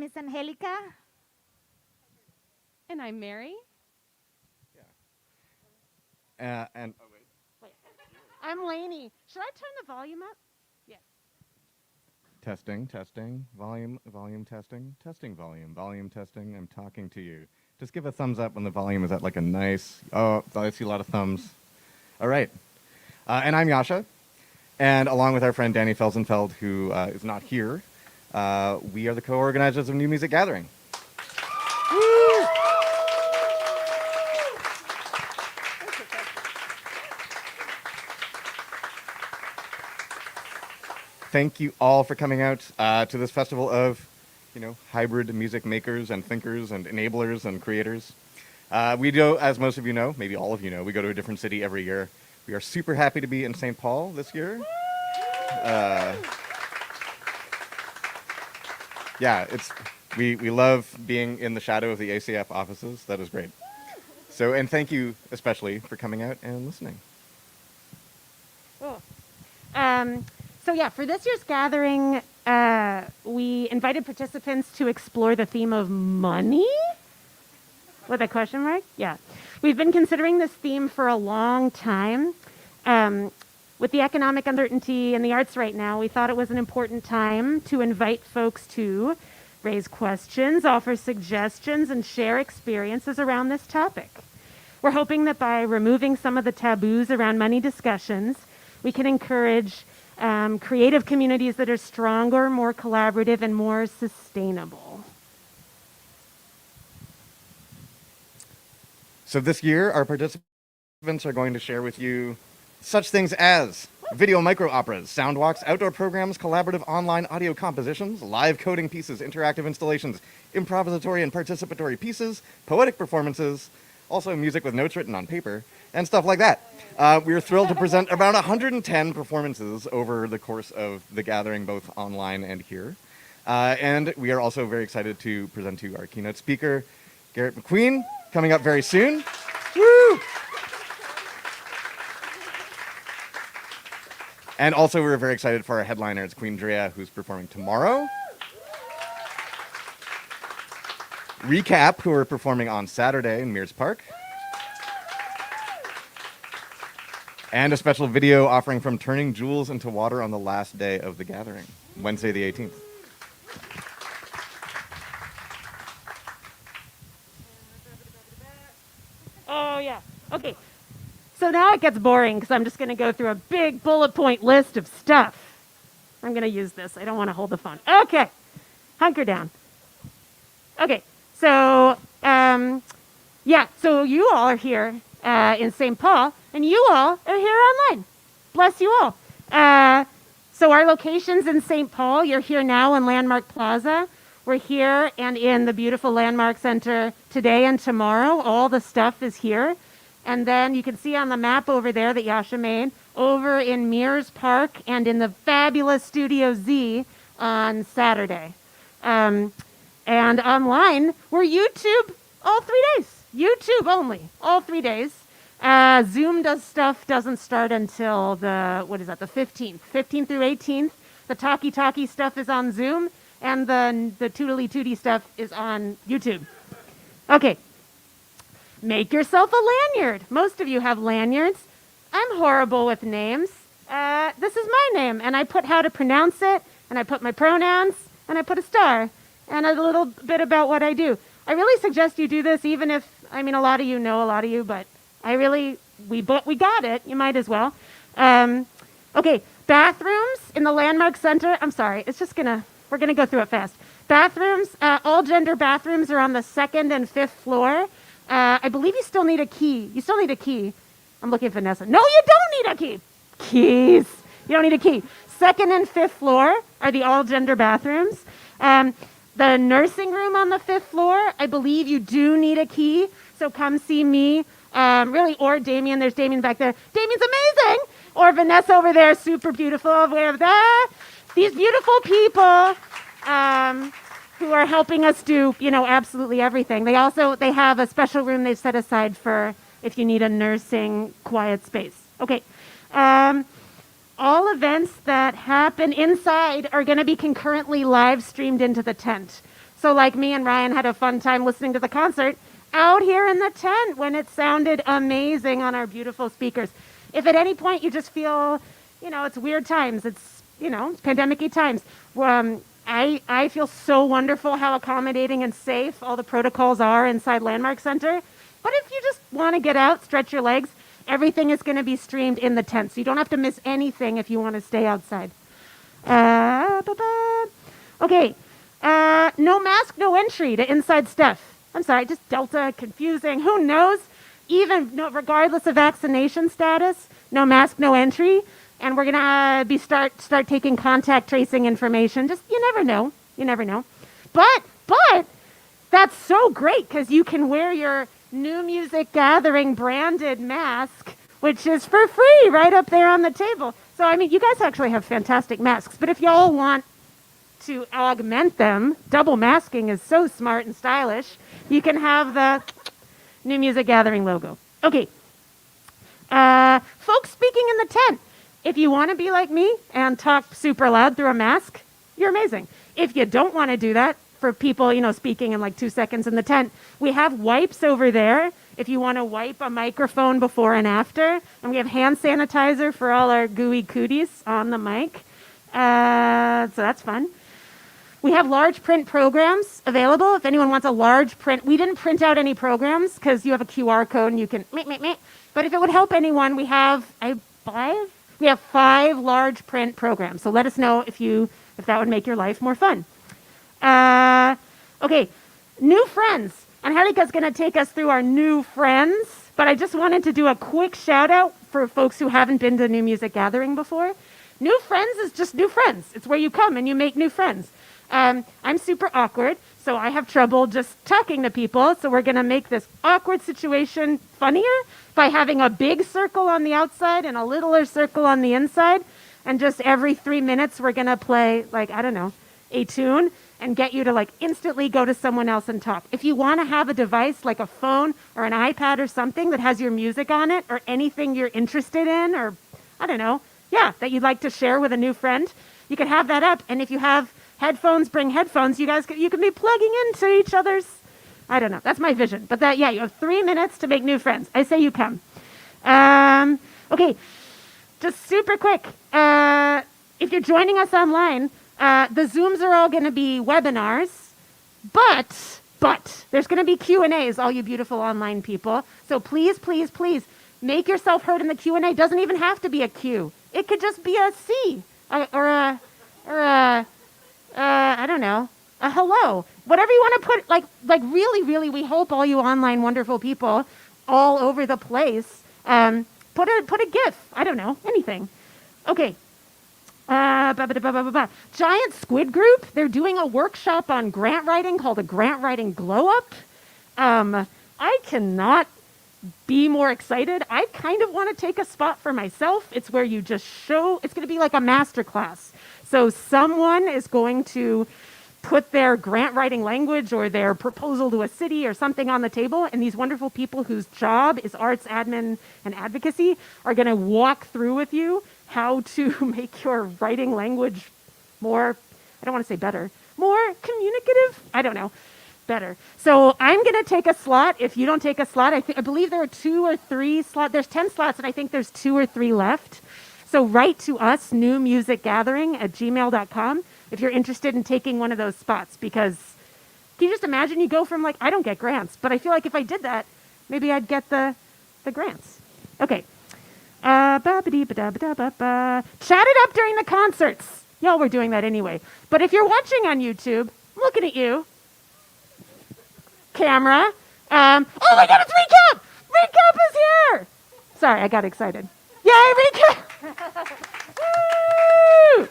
is Angelica. And I'm Mary. And Wait. I'm Lainey. Should I turn the volume up? Yeah. testing, volume, testing, volume, testing. I'm talking to you. Just give a thumbs up when the volume is at like a nice, oh, I see a lot of thumbs. All right. And I'm Yasha. And along with our friend Danny Felsenfeld, who is not here, we are the co-organizers of New Music Gathering. Woo! Thank you all for coming out to this festival of, hybrid music makers and thinkers and enablers and creators. We do, as most of you know, maybe all of you know, we go to a different city every year. We are super happy to be in St. Paul this year. Yeah, we love being in the shadow of the ACF offices. That is great. So, and thank you especially for coming out and listening. Cool. So yeah, for this year's gathering, we invited participants to explore the theme of money? With a question mark? Yeah. We've been considering this theme for a long time. With the economic uncertainty in the arts right now, we thought it was an important time to invite folks to raise questions, offer suggestions, and share experiences around this topic. We're hoping that by removing some of the taboos around money discussions, we can encourage creative communities that are stronger, more collaborative, and more sustainable. So this year, our participants are going to share with you such things as video micro-operas, sound walks, outdoor programs, collaborative online audio compositions, live coding pieces, interactive installations, improvisatory and participatory pieces, poetic performances, also music with notes written on paper, and stuff like that. We're thrilled to present around 110 performances over the course of the gathering, both online and here. And we are also very excited to present to you our keynote speaker, Garrett McQueen, coming up very soon. Woo! And also we're very excited for our headliner, it's Queen Drea, who's performing tomorrow. Recap, who are performing on Saturday in Mears Park. And a special video offering from Turning Jewels into Water on the last day of the gathering, Wednesday the 18th. Oh, yeah. Okay. So now it gets boring because I'm just going to go through a big bullet point list of stuff. I'm going to use this. I don't want to hold the phone. Okay. Hunker down. Okay. So, so you all are here in St. Paul, and you all are here online. Bless you all. So our location's in St. Paul. You're here now in Landmark Plaza. We're here and in the beautiful Landmark Center today and tomorrow. All the stuff is here. And then you can see on the map over there that Yasha made, over in Mears Park and in the fabulous Studio Z on Saturday. And online, we're YouTube all 3 days. YouTube only, all 3 days. Zoom doesn't start until the 15th. 15th through 18th. The talkie stuff is on Zoom, and the tootly stuff is on YouTube. Okay. Make yourself a lanyard. Most of you have lanyards. I'm horrible with names. This is my name, and I put how to pronounce it, and I put my pronouns, and I put a star, and a little bit about what I do. I really suggest you do this, even if, a lot of you know a lot of you, but we got it. You might as well. Okay, bathrooms in the Landmark Center. I'm sorry, we're gonna go through it fast. Bathrooms, all gender bathrooms are on the 2nd and 5th floor. I believe you still need a key. You still need a key. I'm looking at Vanessa. No, you don't need a key. Keys. You don't need a key. 2nd and 5th floor are the all-gender bathrooms. The nursing room on the 5th floor, I believe you do need a key. So come see me. Or Damien. There's Damien back there. Damien's amazing. Or Vanessa over there, super beautiful. Over there. These beautiful people. Who are helping us do, absolutely everything. They have a special room they've set aside for if you need a nursing quiet space. Okay. All events that happen inside are going to be concurrently live streamed into the tent. So like me and Ryan had a fun time listening to the concert out here in the tent when it sounded amazing on our beautiful speakers. If at any point you just feel, it's weird times, it's pandemic-y times, I feel so wonderful how accommodating and safe all the protocols are inside Landmark Center. But if you just want to get out, stretch your legs, everything is going to be streamed in the tent. So you don't have to miss anything if you want to stay outside. Okay. No mask, no entry to inside stuff. I'm sorry, just Delta, confusing. Who knows? Regardless of vaccination status, no mask, no entry. And we're gonna start taking contact tracing information. Just you never know. But that's so great because you can wear your New Music Gathering branded mask, which is for free right up there on the table. So I mean, you guys actually have fantastic masks. But if y'all want to augment them, double masking is so smart and stylish. You can have the New Music Gathering logo. Okay. Folks speaking in the tent. If you want to be like me and talk super loud through a mask, you're amazing. If you don't want to do that, for people, speaking in like 2 seconds in the tent, we have wipes over there if you want to wipe a microphone before and after. And we have hand sanitizer for all our gooey cooties on the mic. So that's fun. We have large print programs available. If anyone wants a large print, we didn't print out any programs because you have a QR code and you can But if it would help anyone, we have, we have 5 large print programs. So let us know if that would make your life more fun. Okay, new friends. And Harika's going to take us through our new friends. But I just wanted to do a quick shout out for folks who haven't been to New Music Gathering before. New friends is just new friends. It's where you come and you make new friends. I'm super awkward, so I have trouble just talking to people. So we're going to make this awkward situation funnier by having a big circle on the outside and a littler circle on the inside. And just every 3 minutes, we're going to play, a tune and get you to, instantly go to someone else and talk. If you want to have a device like a phone or an iPad or something that has your music on it or anything you're interested in or, that you'd like to share with a new friend, you can have that up. And if you have headphones, bring headphones. You can be plugging into each other's. I don't know. That's my vision. But you have 3 minutes to make new friends. I say you come. Okay, just super quick. If you're joining us online, the Zooms are all going to be webinars, but there's going to be Q&As, all you beautiful online people. So please, please, please make yourself heard in the Q&A. Doesn't even have to be a Q. It could just be a C or a I don't know, a hello, whatever you want to put, really, really, we hope all you online wonderful people all over the place, put a GIF, I don't know, anything. Okay. Giant Squid Group, they're doing a workshop on grant writing called a Grant Writing Glow Up. I cannot be more excited. I kind of want to take a spot for myself. It's where you just show, it's going to be like a master class. So someone is going to put their grant writing language or their proposal to a city or something on the table, and these wonderful people whose job is arts, admin, and advocacy are going to walk through with you how to make your writing language more, I don't want to say better, more communicative? I don't know. Better. So I'm going to take a slot. If you don't take a slot, I believe there are 2 or 3 slots. There's 10 slots, and I think there's 2 or 3 left. So write to us, newmusicgathering@gmail.com, if you're interested in taking one of those spots. Because can you just imagine you go from I don't get grants, but I feel like if I did that, maybe I'd get the grants. Okay. Chat it up during the concerts. Y'all were doing that anyway. But if you're watching on YouTube, I'm looking at you. Camera. Oh, we got a recap! Recap is here! Sorry, I got excited. Yay, recap! Woo!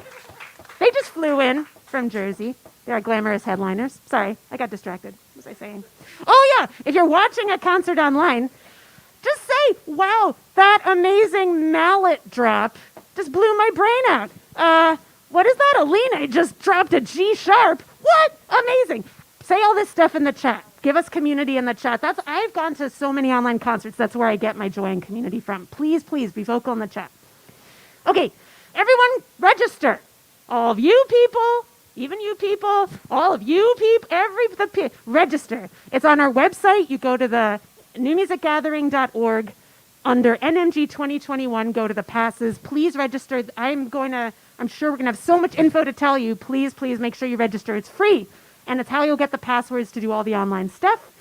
They just flew in from Jersey. They're our glamorous headliners. Sorry, I got distracted. What was I saying? Oh, yeah, if you're watching a concert online, just say, wow, that amazing mallet drop just blew my brain out. What is that? Alina just dropped a G sharp. What? Amazing. Say all this stuff in the chat. Give us community in the chat. I've gone to so many online concerts. That's where I get my joy and community from. Please, please be vocal in the chat. Okay, everyone register. All of you people, even you people, all of you people, register. It's on our website. You go to the newmusicgathering.org. Under NMG 2021, go to the passes. Please register. I'm sure we're going to have so much info to tell you. Please make sure you register. It's free, and it's how you'll get the passwords to do all the online stuff.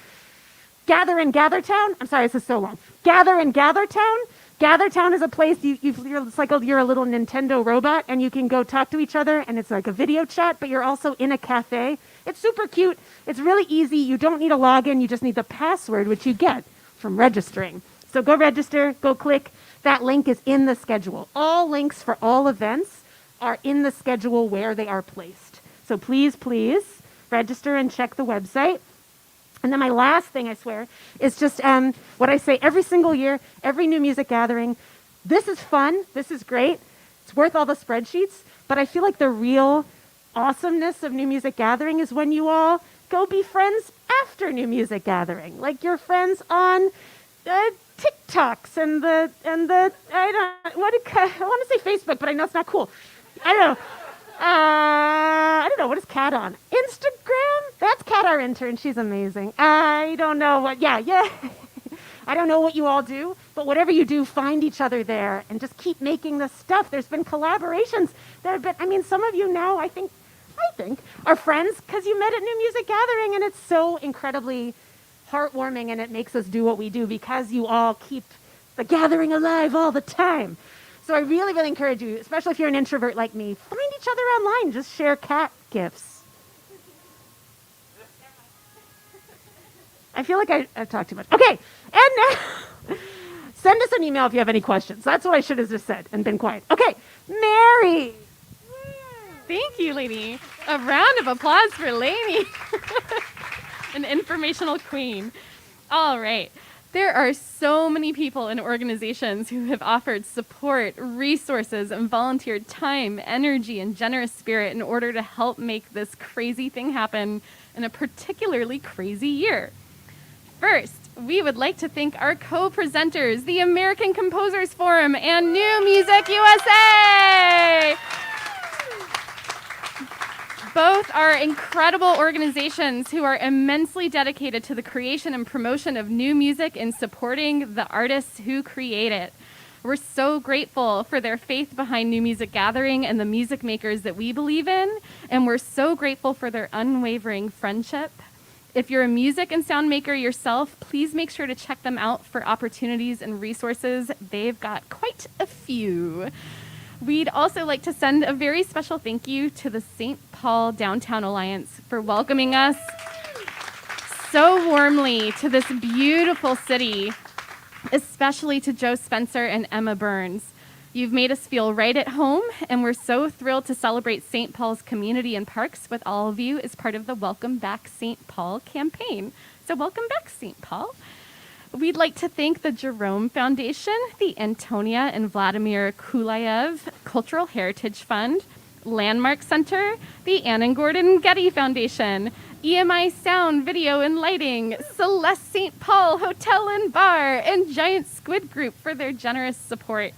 Gather in Gathertown. I'm sorry, this is so long. Gather in Gathertown. Gathertown is a place it's like you're a little Nintendo robot, and you can go talk to each other, and it's like a video chat, but you're also in a cafe. It's super cute. It's really easy. You don't need a login. You just need the password, which you get from registering. So go register, go click. That link is in the schedule. All links for all events are in the schedule where they are placed. So please register and check the website. And then my last thing, I swear, is just what I say every single year, every New Music Gathering. This is fun. This is great. It's worth all the spreadsheets. But I feel like the real awesomeness of New Music Gathering is when you all go be friends after New Music Gathering. Like your friends on TikToks and the I want to say Facebook, but I know it's not cool. I don't know what is Kat on Instagram. That's Kat, our intern. She's amazing. I don't know what. Yeah. I don't know what you all do, but whatever you do, find each other there and just keep making this stuff. There's been collaborations that have been. I mean, some of you now, I think, are friends because you met at New Music Gathering, and it's so incredibly heartwarming, and it makes us do what we do because you all keep the gathering alive all the time. So I really encourage you, especially if you're an introvert like me, find each other online. Just share cat gifts. I feel like I've talked too much. Okay, and now send us an email if you have any questions. That's what I should have just said and been quiet. Okay, Mary. Thank you, Lainey. A round of applause for Lainey. An informational queen. All right. There are so many people and organizations who have offered support, resources, and volunteered time, energy, and generous spirit in order to help make this crazy thing happen in a particularly crazy year. First, we would like to thank our co-presenters, the American Composers Forum and New Music USA. Both are incredible organizations who are immensely dedicated to the creation and promotion of new music and supporting the artists who create it. We're so grateful for their faith behind New Music Gathering and the music makers that we believe in, and we're so grateful for their unwavering friendship. If you're a music and sound maker yourself, please make sure to check them out for opportunities and resources. They've got quite a few. We'd also like to send a very special thank you to the St. Paul Downtown Alliance for welcoming us so warmly to this beautiful city, especially to Joe Spencer and Emma Burns. You've made us feel right at home, and we're so thrilled to celebrate St. Paul's community and parks with all of you as part of the Welcome Back St. Paul campaign. So welcome back, St. Paul. We'd like to thank the Jerome Foundation, the Antonia and Vladimir Kulayev Cultural Heritage Fund, Landmark Center, the Ann and Gordon Getty Foundation, EMI Sound, Video, and Lighting, Celeste St. Paul Hotel and Bar, and Giant Squid Group for their generous support.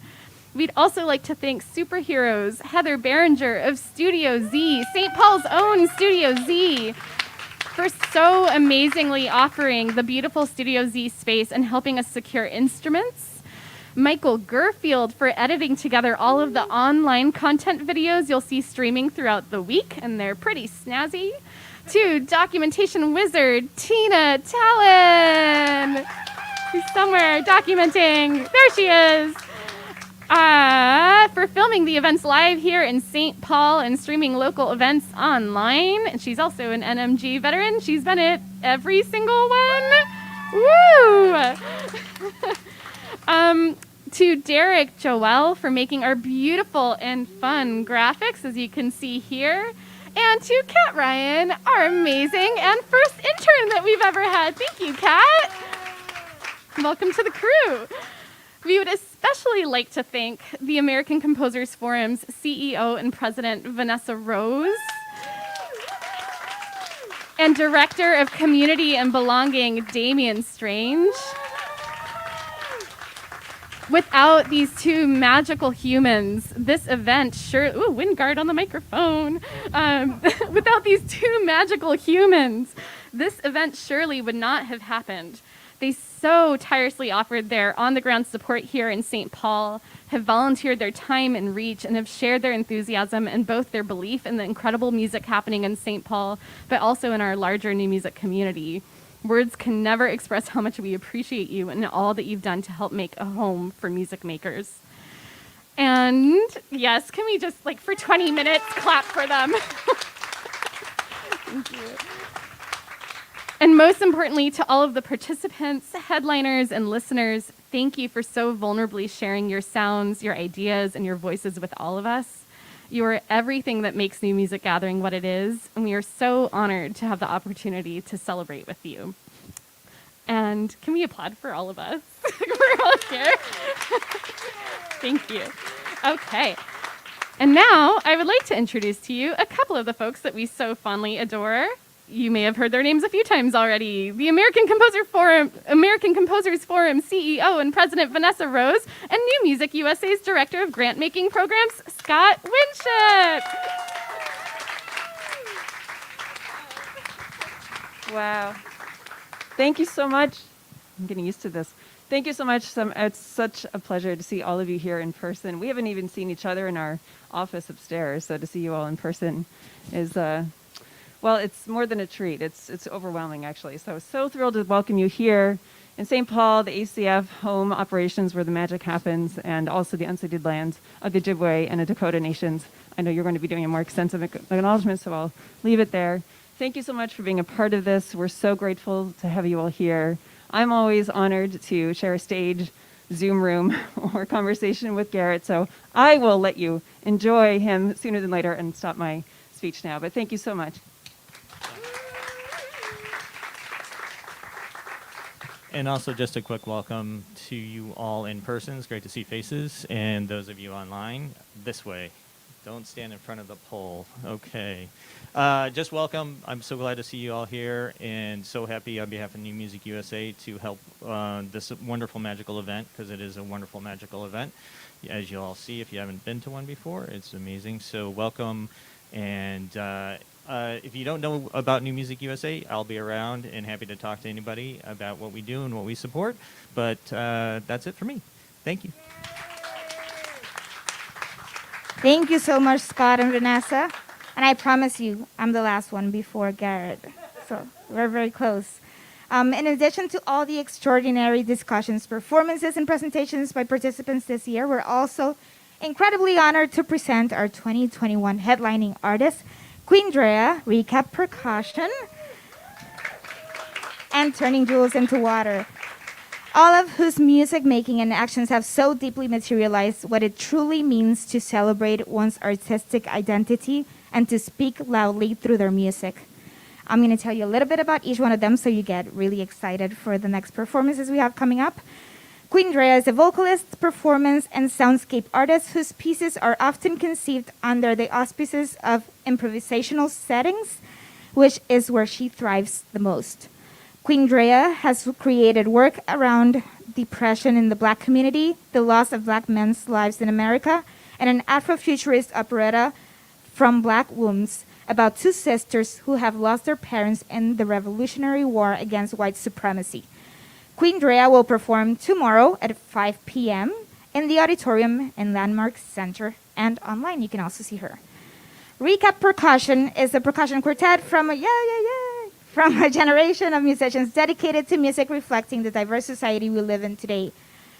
We'd also like to thank superheroes Heather Berenger of Studio Z, St. Paul's own Studio Z, for so amazingly offering the beautiful Studio Z space and helping us secure instruments. Michael Gerfield for editing together all of the online content videos you'll see streaming throughout the week, and they're pretty snazzy. To documentation wizard Tina Talon. She's somewhere documenting. There she is. For filming the events live here in St. Paul and streaming local events online. And she's also an NMG veteran. She's been at every single one. Woo! To Derek Joel for making our beautiful and fun graphics, as you can see here. And to Kat Ryan, our amazing and first intern that we've ever had. Thank you, Kat. Welcome to the crew. We would especially like to thank the American Composers Forum's CEO and President, Vanessa Rose, and Director of Community and Belonging, Damian Strange, Without these two magical humans, this event wind guard on the microphone. Without these two magical humans, this event surely would not have happened. They so tirelessly offered their on-the-ground support here in St. Paul, have volunteered their time and reach, and have shared their enthusiasm and both their belief in the incredible music happening in St. Paul, but also in our larger new music community. Words can never express how much we appreciate you and all that you've done to help make a home for music makers. And yes, can we just, for 20 minutes, clap for them? Thank you. And most importantly, to all of the participants, headliners, and listeners, thank you for so vulnerably sharing your sounds, your ideas, and your voices with all of us. You are everything that makes New Music Gathering what it is, and we are so honored to have the opportunity to celebrate with you. And can we applaud for all of us? We're all here. Thank you. Okay. And now I would like to introduce to you a couple of the folks that we so fondly adore. You may have heard their names a few times already. The American Composers Forum CEO and President Vanessa Rose, and New Music USA's Director of Grant Making Programs, Scott Winship. Wow. Thank you so much. I'm getting used to this. Thank you so much. It's such a pleasure to see all of you here in person. We haven't even seen each other in our office upstairs, so to see you all in person is well, it's more than a treat. It's overwhelming, actually. So thrilled to welcome you here in St. Paul, the ACF home operations where the magic happens, and also the unceded lands of the Ojibwe and the Dakota nations. I know you're going to be doing a more extensive acknowledgement, so I'll leave it there. Thank you so much for being a part of this. We're so grateful to have you all here. I'm always honored to share a stage, Zoom room, or conversation with Garrett, so I will let you enjoy him sooner than later and stop my speech now. But thank you so much. And also just a quick welcome to you all in person. It's great to see faces. And those of you online, this way. Don't stand in front of the pole. Okay. Just welcome. I'm so glad to see you all here, and so happy on behalf of New Music USA to help this wonderful magical event, because it is a wonderful magical event. As you all see, if you haven't been to one before, it's amazing. So welcome. And if you don't know about New Music USA, I'll be around and happy to talk to anybody about what we do and what we support. But that's it for me. Thank you. Thank you so much, Scott and Vanessa. And I promise you, I'm the last one before Garrett. So we're very close. In addition to all the extraordinary discussions, performances, and presentations by participants this year, we're also incredibly honored to present our 2021 headlining artists, Queen Drea, Recap Percussion, and Turning Jewels into Water, all of whose music making and actions have so deeply materialized what it truly means to celebrate one's artistic identity and to speak loudly through their music. I'm going to tell you a little bit about each one of them so you get really excited for the next performances we have coming up. Queen Drea is a vocalist, performance, and soundscape artist whose pieces are often conceived under the auspices of improvisational settings, which is where she thrives the most. Queen Drea has created work around depression in the Black community, the loss of Black men's lives in America, and an Afrofuturist operetta, From Black Wombs, about two sisters who have lost their parents in the Revolutionary War against white supremacy. Queen Drea will perform tomorrow at 5 p.m. in the auditorium in Landmark Center, and online you can also see her. Recap Percussion is a percussion quartet from a generation of musicians dedicated to music reflecting the diverse society we live in today.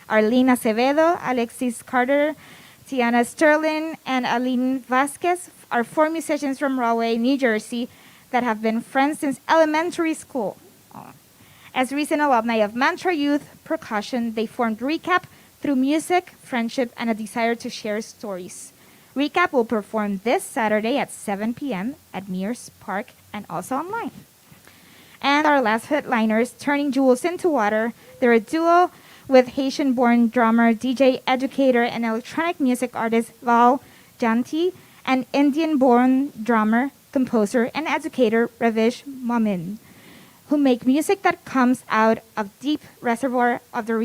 Arlene Acevedo, Alexis Carter, Tiana Sterling, and Aline Vasquez are four musicians from Rahway, New Jersey that have been friends since elementary school. As recent alumni of Mantra Youth Percussion, they formed Recap through music, friendship, and a desire to share stories. Recap will perform this Saturday at 7 p.m. at Mears Park and also online. And our last headliners, Turning Jewels into Water. They're a duo with Haitian-born drummer, DJ, educator, and electronic music artist Val Janti, and Indian-born drummer, composer, and educator Ravish Momin, who make music that comes out of deep reservoir of their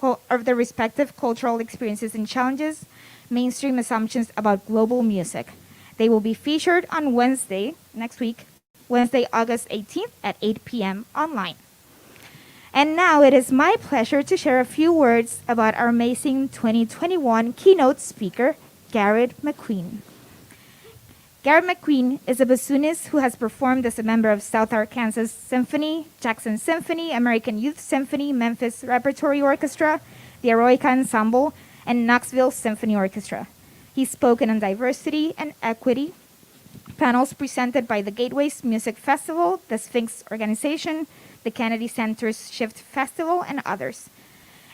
of their respective cultural experiences and challenges, mainstream assumptions about global music. They will be featured on Wednesday, next week, Wednesday, August 18th at 8 p.m. online. And now it is my pleasure to share a few words about our amazing 2021 keynote speaker, Garrett McQueen. Garrett McQueen is a bassoonist who has performed as a member of South Arkansas Symphony, Jackson Symphony, American Youth Symphony, Memphis Repertory Orchestra, the Eroica Ensemble, and Knoxville Symphony Orchestra. He's spoken on diversity and equity panels presented by the Gateways Music Festival, the Sphinx Organization, the Kennedy Center's Shift Festival, and others.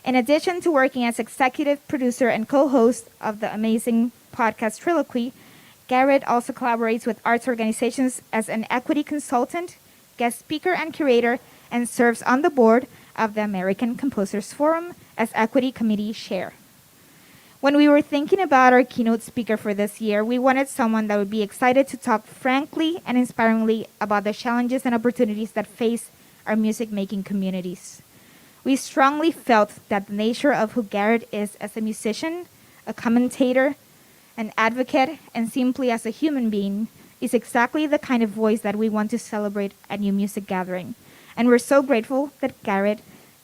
In addition to working as executive producer and co-host of the amazing podcast Triloquy, Garrett also collaborates with arts organizations as an equity consultant, guest speaker, and curator, and serves on the board of the American Composers Forum as Equity Committee Chair. When we were thinking about our keynote speaker for this year, we wanted someone that would be excited to talk frankly and inspiringly about the challenges and opportunities that face our music-making communities. We strongly felt that the nature of who Garrett is as a musician, a commentator, an advocate, and simply as a human being is exactly the kind of voice that we want to celebrate at New Music Gathering. And we're so grateful that Garrett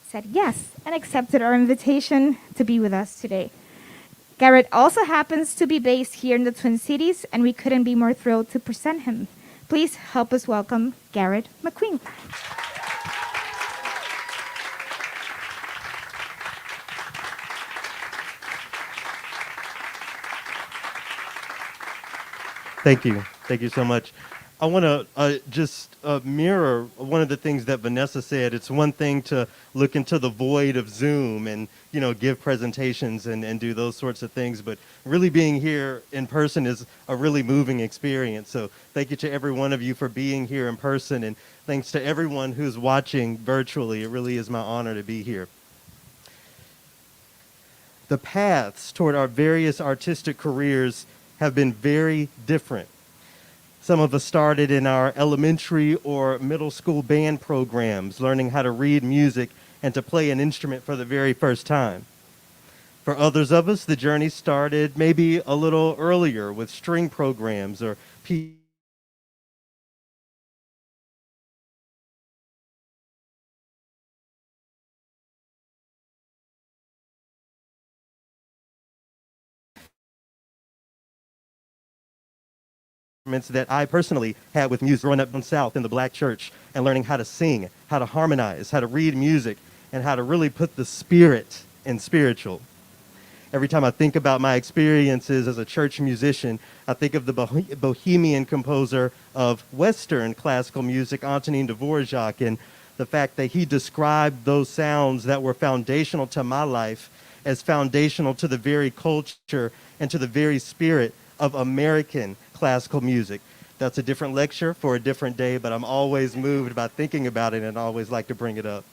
said yes and accepted our invitation to be with us today. Garrett also happens to be based here in the Twin Cities, and we couldn't be more thrilled to present him. Please help us welcome Garrett McQueen. Thank you. Thank you so much. I want to just mirror one of the things that Vanessa said. It's one thing to look into the void of Zoom and, give presentations and do those sorts of things, but really being here in person is a really moving experience. So thank you to every one of you for being here in person, and thanks to everyone who's watching virtually. It really is my honor to be here. The paths toward our various artistic careers have been very different. Some of us started in our elementary or middle school band programs, learning how to read music and to play an instrument for the very first time. For others of us, the journey started maybe a little earlier with string programs or that I personally had with music growing up down south in the black church and learning how to sing, how to harmonize, how to read music, and how to really put the spirit in spiritual. Every time I think about my experiences as a church musician, I think of the bohemian composer of Western classical music, Antonin Dvorak, and the fact that he described those sounds that were foundational to my life as foundational to the very culture and to the very spirit of American classical music. That's a different lecture for a different day, but I'm always moved by thinking about it and I always like to bring it up.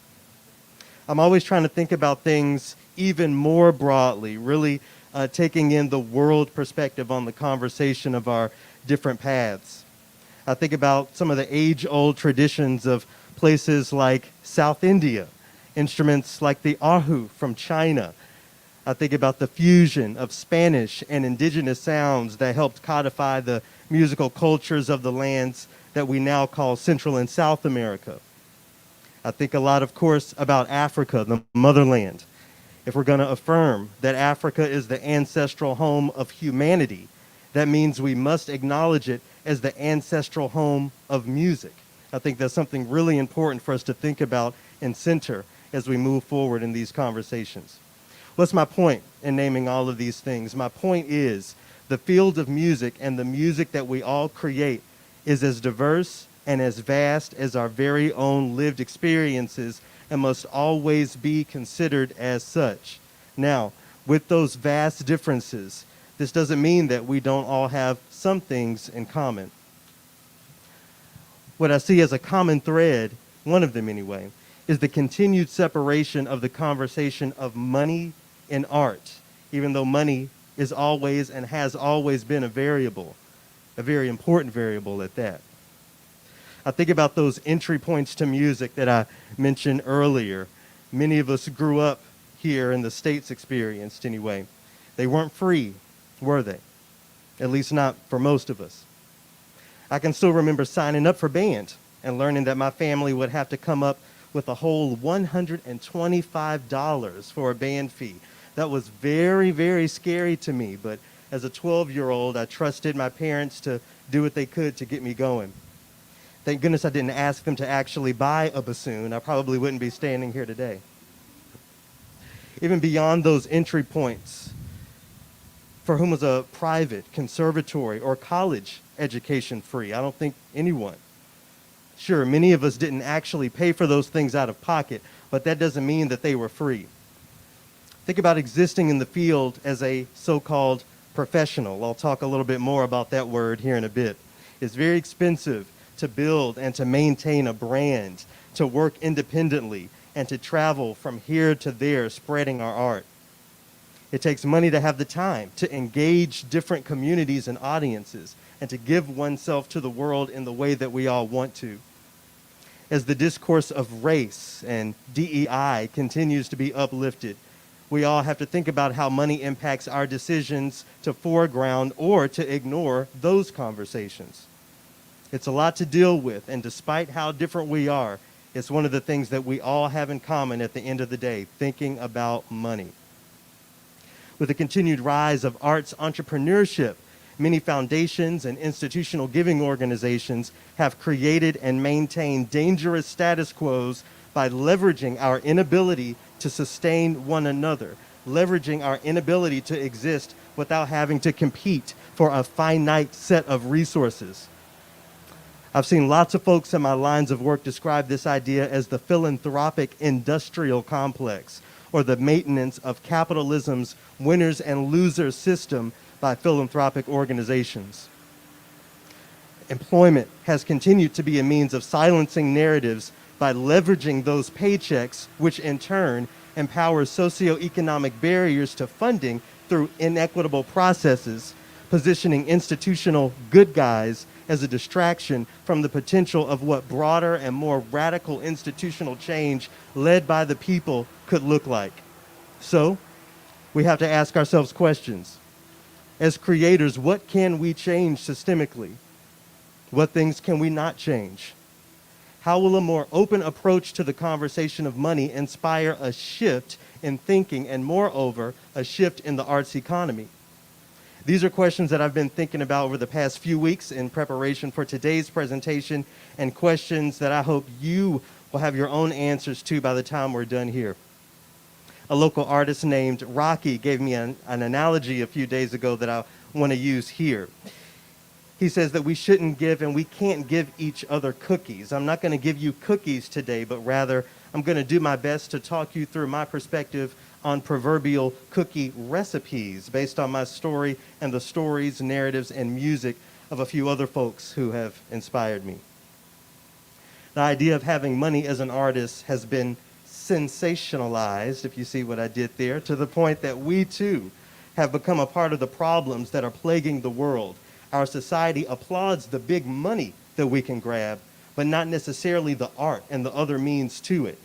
I'm always trying to think about things even more broadly, really taking in the world perspective on the conversation of our different paths. I think about some of the age-old traditions of places like South India, instruments like the ahu from China. I think about the fusion of Spanish and indigenous sounds that helped codify the musical cultures of the lands that we now call Central and South America. I think a lot, of course, about Africa, the motherland. If we're going to affirm that Africa is the ancestral home of humanity, that means we must acknowledge it as the ancestral home of music. I think that's something really important for us to think about and center as we move forward in these conversations. What's my point in naming all of these things? My point is the field of music and the music that we all create is as diverse and as vast as our very own lived experiences and must always be considered as such. Now, with those vast differences, this doesn't mean that we don't all have some things in common. What I see as a common thread, one of them anyway, is the continued separation of the conversation of money and art, even though money is always and has always been a variable, a very important variable at that. I think about those entry points to music that I mentioned earlier. Many of us grew up here in the States experienced anyway. They weren't free, were they? At least not for most of us. I can still remember signing up for band and learning that my family would have to come up with a whole $125 for a band fee. That was very, very scary to me, but as a 12-year-old, I trusted my parents to do what they could to get me going. Thank goodness I didn't ask them to actually buy a bassoon. I probably wouldn't be standing here today. Even beyond those entry points, for whom was a private, conservatory, or college education free? I don't think anyone. Sure, many of us didn't actually pay for those things out of pocket, but that doesn't mean that they were free. Think about existing in the field as a so-called professional. I'll talk a little bit more about that word here in a bit. It's very expensive to build and to maintain a brand, to work independently, and to travel from here to there spreading our art. It takes money to have the time to engage different communities and audiences and to give oneself to the world in the way that we all want to. As the discourse of race and DEI continues to be uplifted, we all have to think about how money impacts our decisions to foreground or to ignore those conversations. It's a lot to deal with, and despite how different we are, it's one of the things that we all have in common at the end of the day, thinking about money. With the continued rise of arts entrepreneurship, many foundations and institutional giving organizations have created and maintained dangerous status quos by leveraging our inability to sustain one another, leveraging our inability to exist without having to compete for a finite set of resources. I've seen lots of folks in my lines of work describe this idea as the philanthropic industrial complex, or the maintenance of capitalism's winners and losers system by philanthropic organizations. Employment has continued to be a means of silencing narratives by leveraging those paychecks, which in turn empowers socioeconomic barriers to funding through inequitable processes, positioning institutional good guys as a distraction from the potential of what broader and more radical institutional change led by the people could look like. So, we have to ask ourselves questions. As creators, what can we change systemically? What things can we not change? How will a more open approach to the conversation of money inspire a shift in thinking and, moreover, a shift in the arts economy? These are questions that I've been thinking about over the past few weeks in preparation for today's presentation, and questions that I hope you will have your own answers to by the time we're done here. A local artist named Rocky gave me an analogy a few days ago that I want to use here. He says that we shouldn't give and we can't give each other cookies. I'm not going to give you cookies today, but rather I'm going to do my best to talk you through my perspective on proverbial cookie recipes based on my story and the stories, narratives, and music of a few other folks who have inspired me. The idea of having money as an artist has been sensationalized, if you see what I did there, to the point that we too have become a part of the problems that are plaguing the world. Our society applauds the big money that we can grab, but not necessarily the art and the other means to it.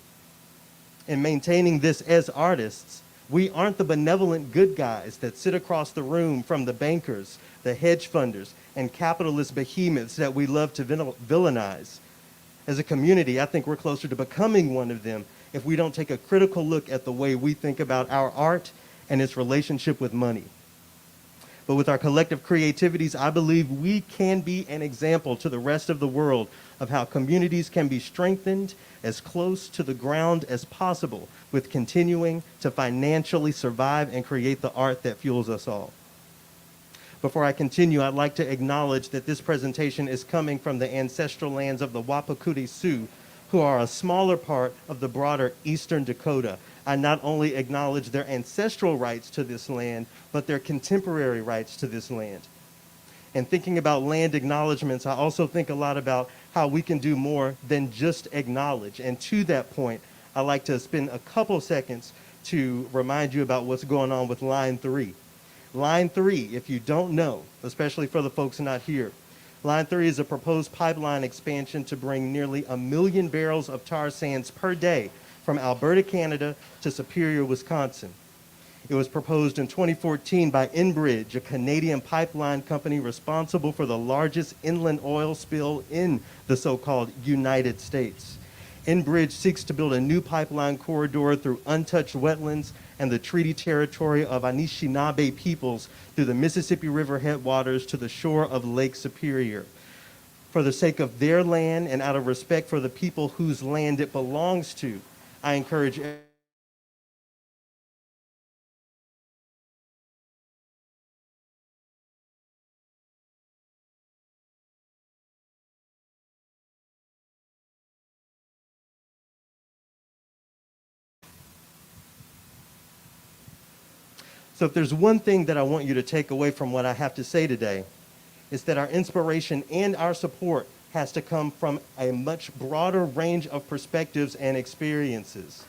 In maintaining this as artists, we aren't the benevolent good guys that sit across the room from the bankers, the hedge funders, and capitalist behemoths that we love to villainize. As a community, I think we're closer to becoming one of them if we don't take a critical look at the way we think about our art and its relationship with money. But with our collective creativities, I believe we can be an example to the rest of the world of how communities can be strengthened as close to the ground as possible with continuing to financially survive and create the art that fuels us all. Before I continue, I'd like to acknowledge that this presentation is coming from the ancestral lands of the Wapakuri Sioux, who are a smaller part of the broader Eastern Dakota. I not only acknowledge their ancestral rights to this land, but their contemporary rights to this land. And thinking about land acknowledgements, I also think a lot about how we can do more than just acknowledge. And to that point, I'd like to spend a couple seconds to remind you about what's going on with Line 3. Line 3, if you don't know, especially for the folks not here, Line 3 is a proposed pipeline expansion to bring nearly 1 million barrels of tar sands per day from Alberta, Canada to Superior, Wisconsin. It was proposed in 2014 by Enbridge, a Canadian pipeline company responsible for the largest inland oil spill in the so-called United States. Enbridge seeks to build a new pipeline corridor through untouched wetlands and the treaty territory of Anishinaabe peoples through the Mississippi River headwaters to the shore of Lake Superior. For the sake of their land and out of respect for the people whose land it belongs to, I encourage So if there's one thing that I want you to take away from what I have to say today, it's that our inspiration and our support has to come from a much broader range of perspectives and experiences.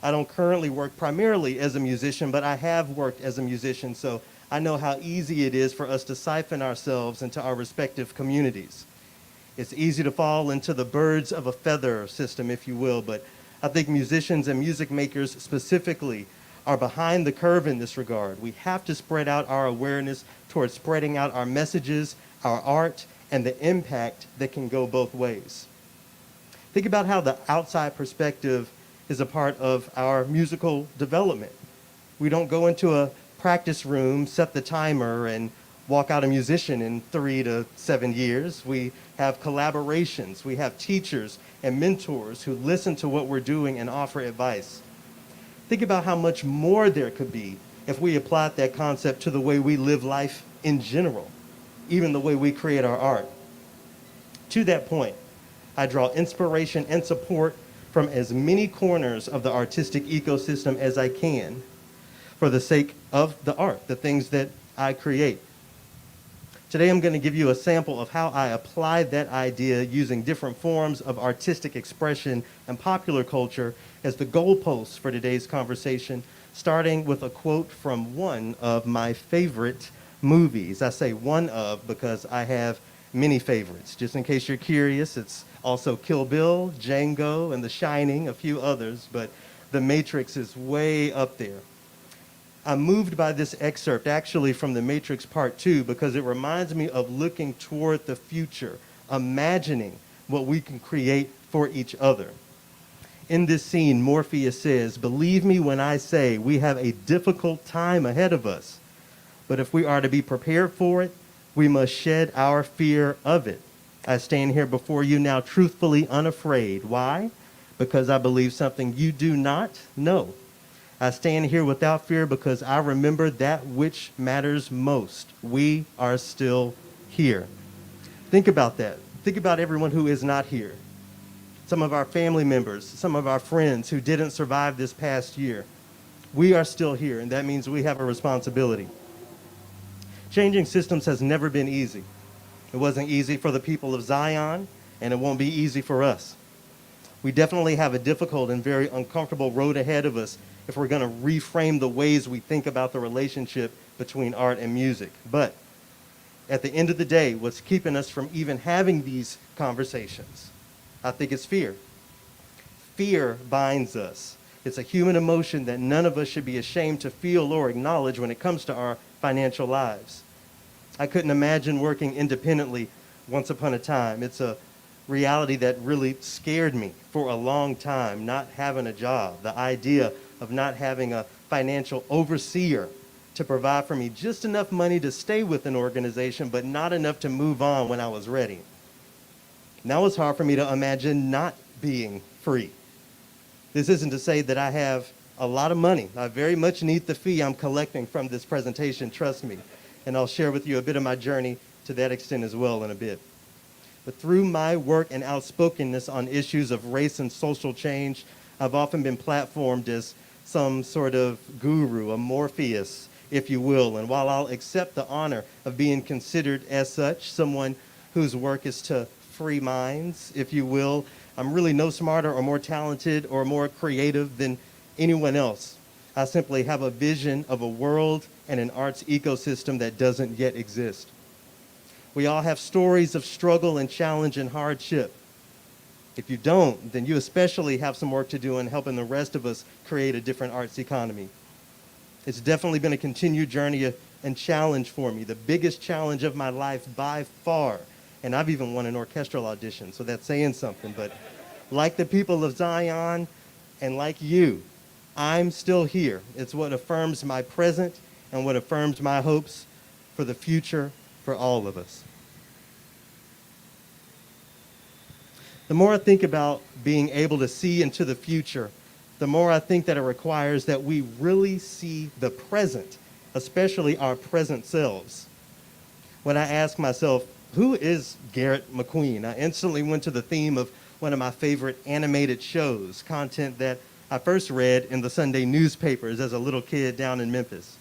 I don't currently work primarily as a musician, but I have worked as a musician, so I know how easy it is for us to siphon ourselves into our respective communities. It's easy to fall into the birds of a feather system, if you will, but I think musicians and music makers specifically are behind the curve in this regard. We have to spread out our awareness towards spreading out our messages, our art, and the impact that can go both ways. Think about how the outside perspective is a part of our musical development. We don't go into a practice room, set the timer, and walk out a musician in 3 to 7 years. We have collaborations. We have teachers and mentors who listen to what we're doing and offer advice. Think about how much more there could be if we applied that concept to the way we live life in general, even the way we create our art. To that point, I draw inspiration and support from as many corners of the artistic ecosystem as I can for the sake of the art, the things that I create. Today I'm going to give you a sample of how I applied that idea using different forms of artistic expression and popular culture as the goalposts for today's conversation, starting with a quote from one of my favorite movies. I say one of because I have many favorites. Just in case you're curious, it's also Kill Bill, Django, and The Shining, a few others, but The Matrix is way up there. I'm moved by this excerpt actually from The Matrix Part 2 because it reminds me of looking toward the future, imagining what we can create for each other. In this scene, Morpheus says, "Believe me when I say we have a difficult time ahead of us. But if we are to be prepared for it, we must shed our fear of it. I stand here before you now truthfully unafraid. Why? Because I believe something you do not know. I stand here without fear because I remember that which matters most. We are still here." Think about that. Think about everyone who is not here. Some of our family members, some of our friends who didn't survive this past year. We are still here, and that means we have a responsibility. Changing systems has never been easy. It wasn't easy for the people of Zion, and it won't be easy for us. We definitely have a difficult and very uncomfortable road ahead of us if we're going to reframe the ways we think about the relationship between art and music. But at the end of the day, what's keeping us from even having these conversations, I think it's fear. Fear binds us. It's a human emotion that none of us should be ashamed to feel or acknowledge when it comes to our financial lives. I couldn't imagine working independently once upon a time. It's a reality that really scared me for a long time, not having a job, the idea of not having a financial overseer to provide for me just enough money to stay with an organization, but not enough to move on when I was ready. Now it's hard for me to imagine not being free. This isn't to say that I have a lot of money. I very much need the fee I'm collecting from this presentation, trust me. And I'll share with you a bit of my journey to that extent as well in a bit. But through my work and outspokenness on issues of race and social change, I've often been platformed as some sort of guru, a Morpheus, if you will. And while I'll accept the honor of being considered as such, someone whose work is to free minds, if you will, I'm really no smarter or more talented or more creative than anyone else. I simply have a vision of a world and an arts ecosystem that doesn't yet exist. We all have stories of struggle and challenge and hardship. If you don't, then you especially have some work to do in helping the rest of us create a different arts economy. It's definitely been a continued journey and challenge for me, the biggest challenge of my life by far. And I've even won an orchestral audition, so that's saying something. But like the people of Zion and like you, I'm still here. It's what affirms my present and what affirms my hopes for the future for all of us. The more I think about being able to see into the future, the more I think that it requires that we really see the present, especially our present selves. When I ask myself, who is Garrett McQueen? I instantly went to the theme of one of my favorite animated shows, content that I first read in the Sunday newspapers as a little kid down in Memphis.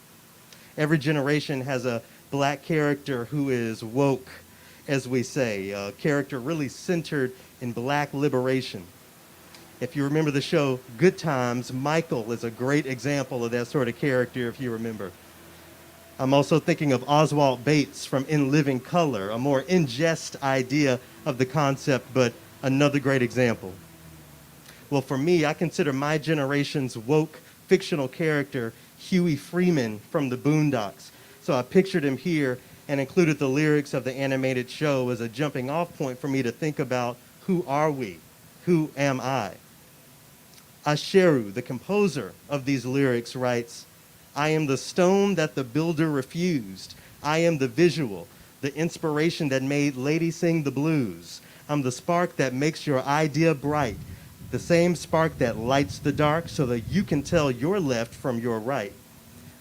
Every generation has a black character who is woke, as we say, a character really centered in black liberation. If you remember the show Good Times, Michael is a great example of that sort of character, if you remember. I'm also thinking of Oswald Bates from In Living Color, a more in-jest idea of the concept, but another great example. Well, for me, I consider my generation's woke fictional character Huey Freeman from the Boondocks. So I pictured him here and included the lyrics of the animated show as a jumping off point for me to think about who are we? Who am I? Asheru, the composer of these lyrics, writes, I am the stone that the builder refused. I am the visual, the inspiration that made Lady sing the blues. I'm the spark that makes your idea bright, the same spark that lights the dark so that you can tell your left from your right.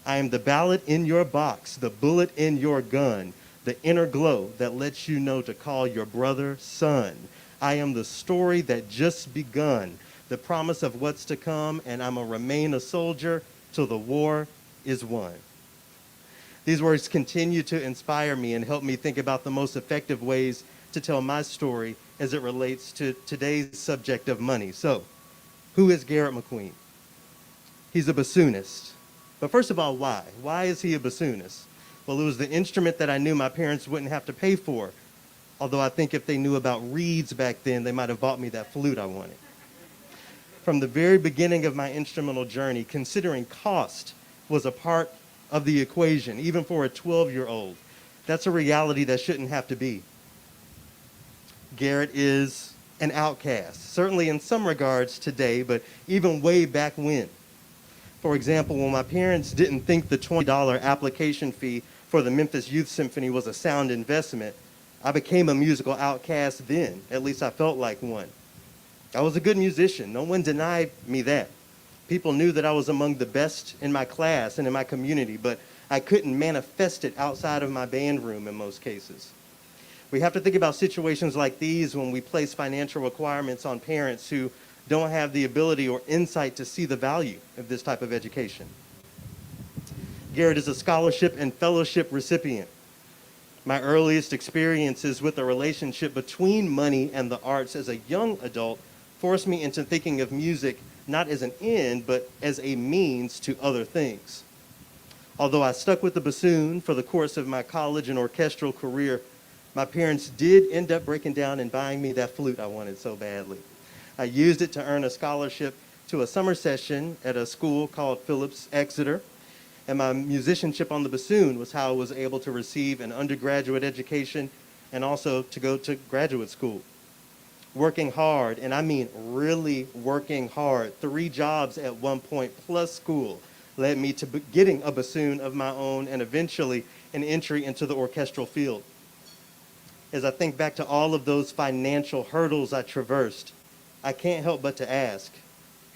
I am the ballot in your box, the bullet in your gun, the inner glow that lets you know to call your brother son. I am the story that just begun, the promise of what's to come, and I'm gonna remain a soldier till the war is won. These words continue to inspire me and help me think about the most effective ways to tell my story as it relates to today's subject of money. So, who is Garrett McQueen? He's a bassoonist. But first of all, why? Why is he a bassoonist? Well, it was the instrument that I knew my parents wouldn't have to pay for. Although I think if they knew about reeds back then, they might have bought me that flute I wanted. From the very beginning of my instrumental journey, considering cost was a part of the equation, even for a 12-year-old. That's a reality that shouldn't have to be. Garrett is an outcast, certainly in some regards today, but even way back when. For example, when my parents didn't think the $20 application fee for the Memphis Youth Symphony was a sound investment, I became a musical outcast then. At least I felt like one. I was a good musician. No one denied me that. People knew that I was among the best in my class and in my community, but I couldn't manifest it outside of my band room in most cases. We have to think about situations like these when we place financial requirements on parents who don't have the ability or insight to see the value of this type of education. Garrett is a scholarship and fellowship recipient. My earliest experiences with the relationship between money and the arts as a young adult forced me into thinking of music not as an end, but as a means to other things. Although I stuck with the bassoon for the course of my college and orchestral career, my parents did end up breaking down and buying me that flute I wanted so badly. I used it to earn a scholarship to a summer session at a school called Phillips Exeter, and my musicianship on the bassoon was how I was able to receive an undergraduate education and also to go to graduate school. Working hard, and I mean really working hard, 3 jobs at one point plus school led me to getting a bassoon of my own and eventually an entry into the orchestral field. As I think back to all of those financial hurdles I traversed, I can't help but to ask,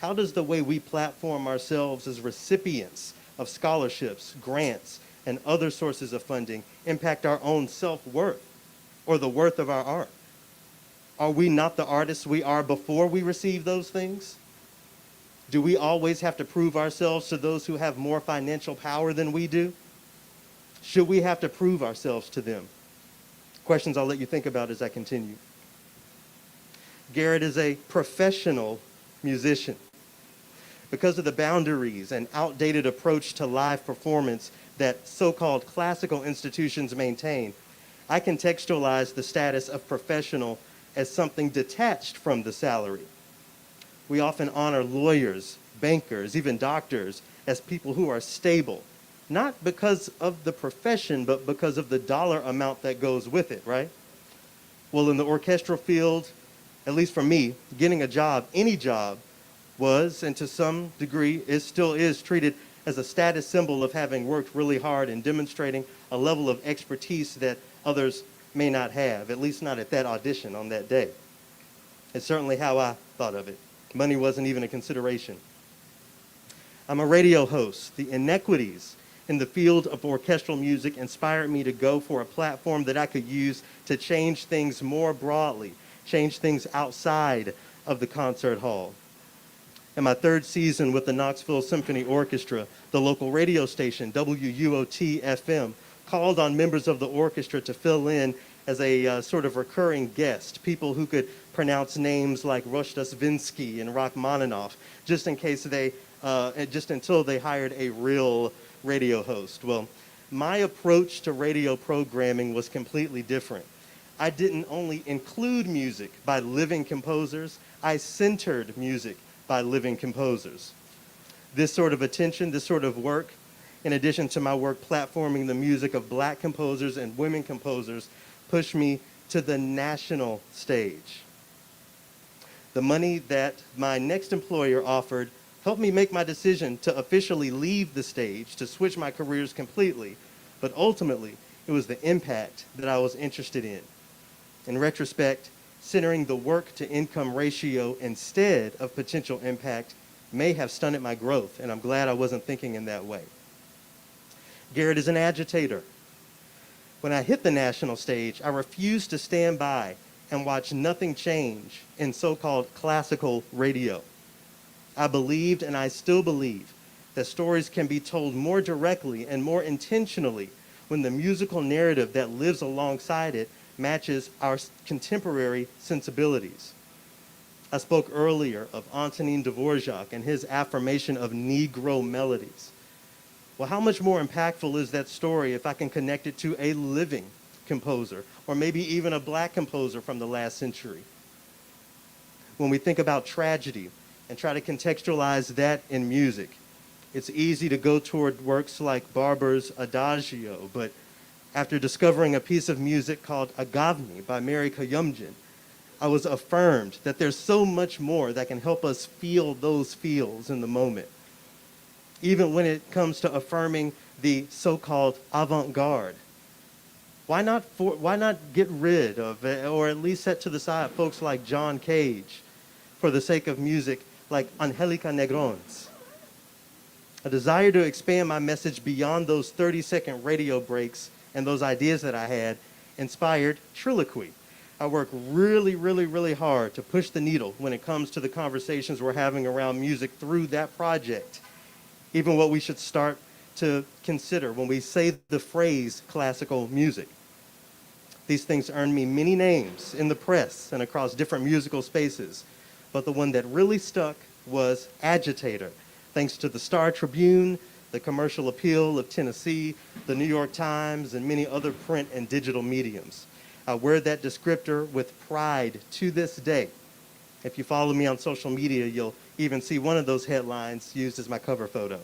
how does the way we platform ourselves as recipients of scholarships, grants, and other sources of funding impact our own self-worth or the worth of our art? Are we not the artists we are before we receive those things? Do we always have to prove ourselves to those who have more financial power than we do? Should we have to prove ourselves to them? Questions I'll let you think about as I continue. Garrett is a professional musician. Because of the boundaries and outdated approach to live performance that so-called classical institutions maintain, I contextualize the status of professional as something detached from the salary. We often honor lawyers, bankers, even doctors as people who are stable, not because of the profession, but because of the dollar amount that goes with it, right? Well, in the orchestral field, at least for me, getting a job, any job, was, and to some degree still is, treated as a status symbol of having worked really hard and demonstrating a level of expertise that others may not have, at least not at that audition on that day. It's certainly how I thought of it. Money wasn't even a consideration. I'm a radio host. The inequities in the field of orchestral music inspired me to go for a platform that I could use to change things more broadly, change things outside of the concert hall. In my third season with the Knoxville Symphony Orchestra, the local radio station, WUOT-FM, called on members of the orchestra to fill in as a sort of recurring guest, people who could pronounce names like Rostosvinsky and Rachmaninoff, just until they hired a real radio host. Well, my approach to radio programming was completely different. I didn't only include music by living composers, I centered music by living composers. This sort of attention, this sort of work, in addition to my work platforming the music of black composers and women composers, pushed me to the national stage. The money that my next employer offered helped me make my decision to officially leave the stage, to switch my careers completely, but ultimately, it was the impact that I was interested in. In retrospect, centering the work-to-income ratio instead of potential impact may have stunted my growth, and I'm glad I wasn't thinking in that way. Garrett is an agitator. When I hit the national stage, I refused to stand by and watch nothing change in so-called classical radio. I believed, and I still believe, that stories can be told more directly and more intentionally when the musical narrative that lives alongside it matches our contemporary sensibilities. I spoke earlier of Antonin Dvorak and his affirmation of Negro melodies. Well, how much more impactful is that story if I can connect it to a living composer, or maybe even a black composer from the last century? When we think about tragedy and try to contextualize that in music, it's easy to go toward works like Barber's Adagio, but after discovering a piece of music called Agavni by Mary Kayumjin, I was affirmed that there's so much more that can help us feel those feels in the moment. Even when it comes to affirming the so-called avant-garde. Why not get rid of, or at least set to the side, folks like John Cage for the sake of music like Angelica Negrons? A desire to expand my message beyond those 30-second radio breaks and those ideas that I had inspired Triloquy. I work really, really, really hard to push the needle when it comes to the conversations we're having around music through that project. Even what we should start to consider when we say the phrase classical music. These things earned me many names in the press and across different musical spaces, but the one that really stuck was agitator, thanks to the Star Tribune, the Commercial Appeal of Tennessee, the New York Times, and many other print and digital mediums. I wear that descriptor with pride to this day. If you follow me on social media, you'll even see one of those headlines used as my cover photo.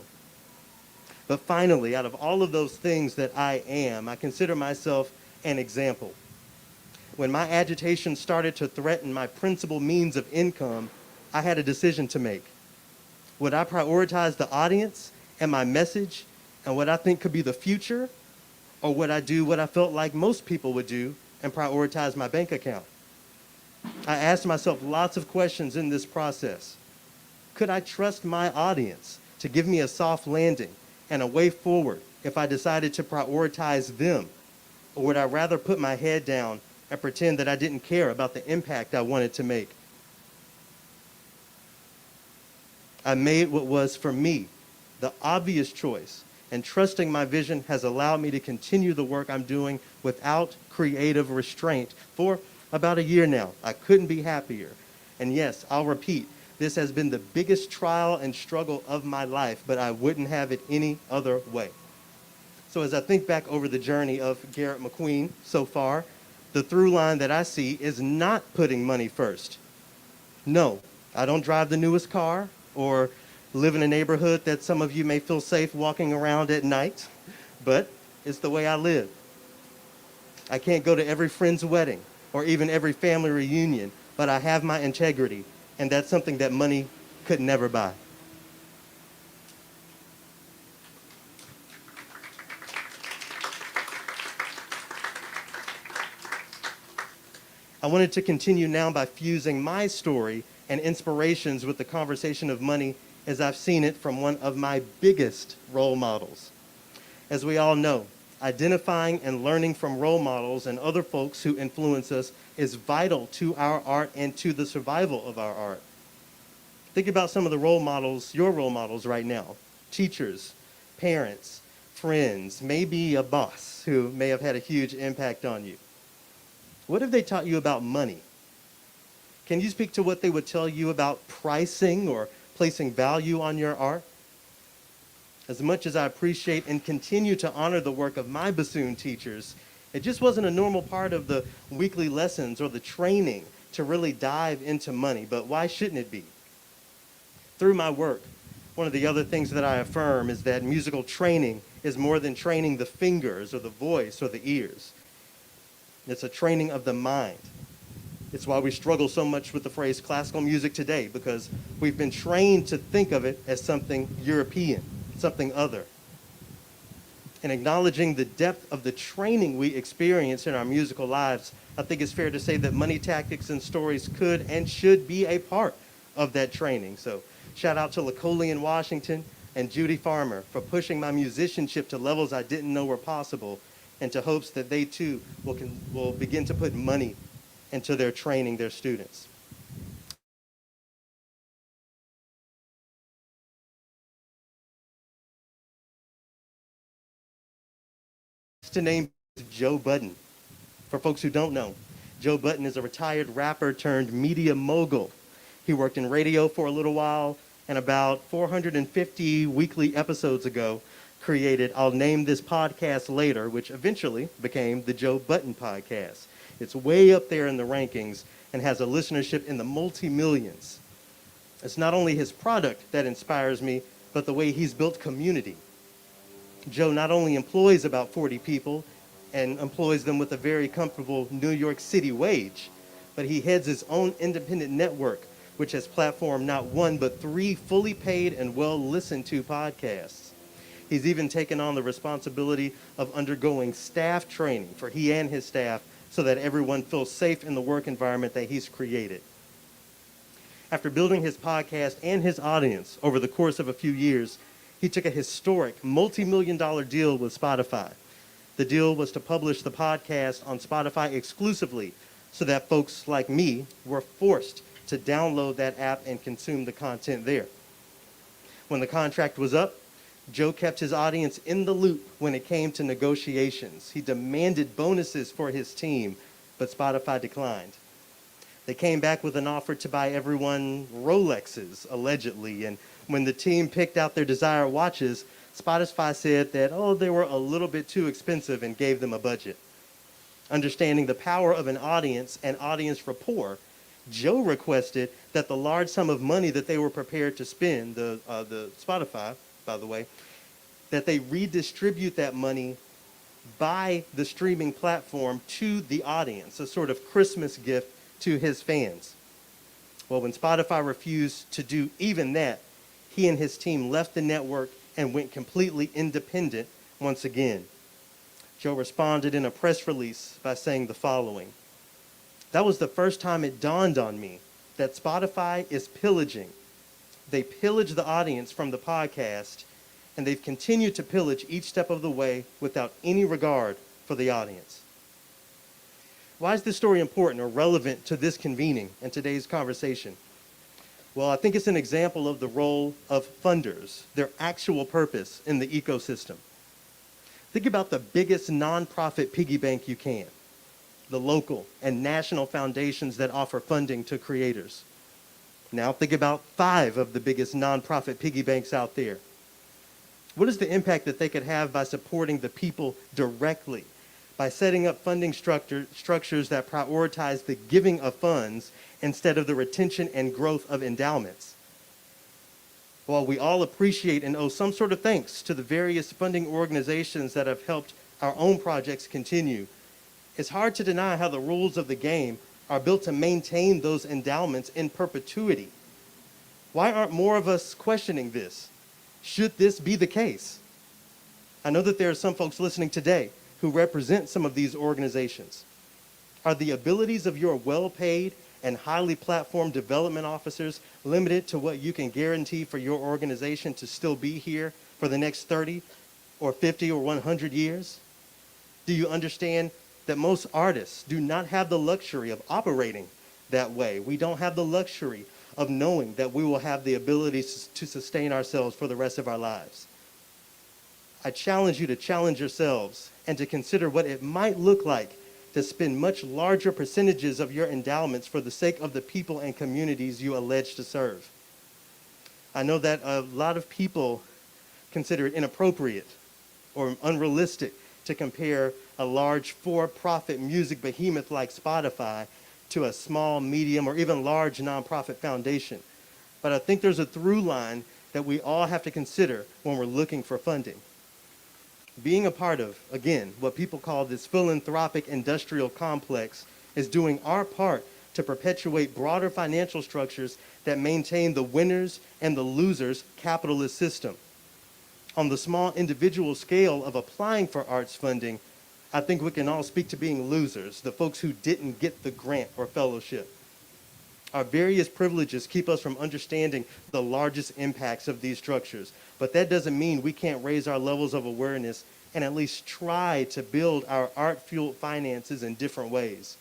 But finally, out of all of those things that I am, I consider myself an example. When my agitation started to threaten my principal means of income, I had a decision to make. Would I prioritize the audience and my message and what I think could be the future, or would I do what I felt like most people would do and prioritize my bank account? I asked myself lots of questions in this process. Could I trust my audience to give me a soft landing and a way forward if I decided to prioritize them? Or would I rather put my head down and pretend that I didn't care about the impact I wanted to make? I made what was, for me, the obvious choice, and trusting my vision has allowed me to continue the work I'm doing without creative restraint for about a year now. I couldn't be happier. And yes, I'll repeat, this has been the biggest trial and struggle of my life, but I wouldn't have it any other way. So as I think back over the journey of Garrett McQueen so far, The through line that I see is not putting money first. No, I don't drive the newest car or live in a neighborhood that some of you may feel safe walking around at night, but it's the way I live. I can't go to every friend's wedding or even every family reunion, but I have my integrity, and that's something that money could never buy. I wanted to continue now by fusing my story and inspirations with the conversation of money as I've seen it from one of my biggest role models. As we all know, identifying and learning from role models and other folks who influence us is vital to our art and to the survival of our art. Think about some of the role models, your role models right now. Teachers, parents, friends, maybe a boss who may have had a huge impact on you. What have they taught you about money? Can you speak to what they would tell you about pricing or placing value on your art? As much as I appreciate and continue to honor the work of my bassoon teachers, it just wasn't a normal part of the weekly lessons or the training to really dive into money, but why shouldn't it be? Through my work, one of the other things that I affirm is that musical training is more than training the fingers or the voice or the ears. It's a training of the mind. It's why we struggle so much with the phrase classical music today, because we've been trained to think of it as something European, something other. And acknowledging the depth of the training we experience in our musical lives, I think it's fair to say that money tactics and stories could and should be a part of that training. So shout out to Lacoli in Washington and Judy Farmer for pushing my musicianship to levels I didn't know were possible, and to hopes that they too will begin to put money into their training their students. To name Joe Budden. For folks who don't know, Joe Budden is a retired rapper turned media mogul. He worked in radio for a little while, and about 450 weekly episodes ago, created I'll Name This Podcast Later, which eventually became the Joe Budden Podcast. It's way up there in the rankings and has a listenership in the multi-millions. It's not only his product that inspires me, but the way he's built community. Joe not only employs about 40 people and employs them with a very comfortable New York City wage, but he heads his own independent network, which has platformed not one, but 3 fully paid and well-listened to podcasts. He's even taken on the responsibility of undergoing staff training for he and his staff so that everyone feels safe in the work environment that he's created. After building his podcast and his audience over the course of a few years, he took a historic multi-million-dollar deal with Spotify. The deal was to publish the podcast on Spotify exclusively so that folks like me were forced to download that app and consume the content there. When the contract was up, Joe kept his audience in the loop when it came to negotiations. He demanded bonuses for his team, but Spotify declined. They came back with an offer to buy everyone Rolexes, allegedly, and when the team picked out their desired watches, Spotify said that, they were a little bit too expensive and gave them a budget. Understanding the power of an audience and audience rapport, Joe requested that the large sum of money that they were prepared to spend, the Spotify, by the way, that they redistribute that money by the streaming platform to the audience, a sort of Christmas gift to his fans. Well, when Spotify refused to do even that, he and his team left the network and went completely independent once again. Joe responded in a press release by saying the following: "That was the first time it dawned on me that Spotify is pillaging. They pillage the audience from the podcast, and they've continued to pillage each step of the way without any regard for the audience." Why is this story important or relevant to this convening and today's conversation? Well, I think it's an example of the role of funders, their actual purpose in the ecosystem. Think about the biggest nonprofit piggy bank you can, the local and national foundations that offer funding to creators. Now think about 5 of the biggest nonprofit piggy banks out there. What is the impact that they could have by supporting the people directly, by setting up funding structures that prioritize the giving of funds instead of the retention and growth of endowments. While we all appreciate and owe some sort of thanks to the various funding organizations that have helped our own projects continue, it's hard to deny how the rules of the game are built to maintain those endowments in perpetuity. Why aren't more of us questioning this? Should this be the case? I know that there are some folks listening today who represent some of these organizations. Are the abilities of your well-paid and highly platformed development officers limited to what you can guarantee for your organization to still be here for the next 30 or 50 or 100 years? Do you understand that most artists do not have the luxury of operating that way? We don't have the luxury of knowing that we will have the ability to sustain ourselves for the rest of our lives. I challenge you to challenge yourselves and to consider what it might look like to spend much larger percentages of your endowments for the sake of the people and communities you allege to serve. I know that a lot of people consider it inappropriate or unrealistic to compare a large for-profit music behemoth like Spotify to a small, medium, or even large nonprofit foundation. But I think there's a through line that we all have to consider when we're looking for funding. Being a part of, again, what people call this philanthropic industrial complex is doing our part to perpetuate broader financial structures that maintain the winners and the losers capitalist system. On the small individual scale of applying for arts funding, I think we can all speak to being losers, the folks who didn't get the grant or fellowship. Our various privileges keep us from understanding the largest impacts of these structures, but that doesn't mean we can't raise our levels of awareness and at least try to build our art-fueled finances in different ways.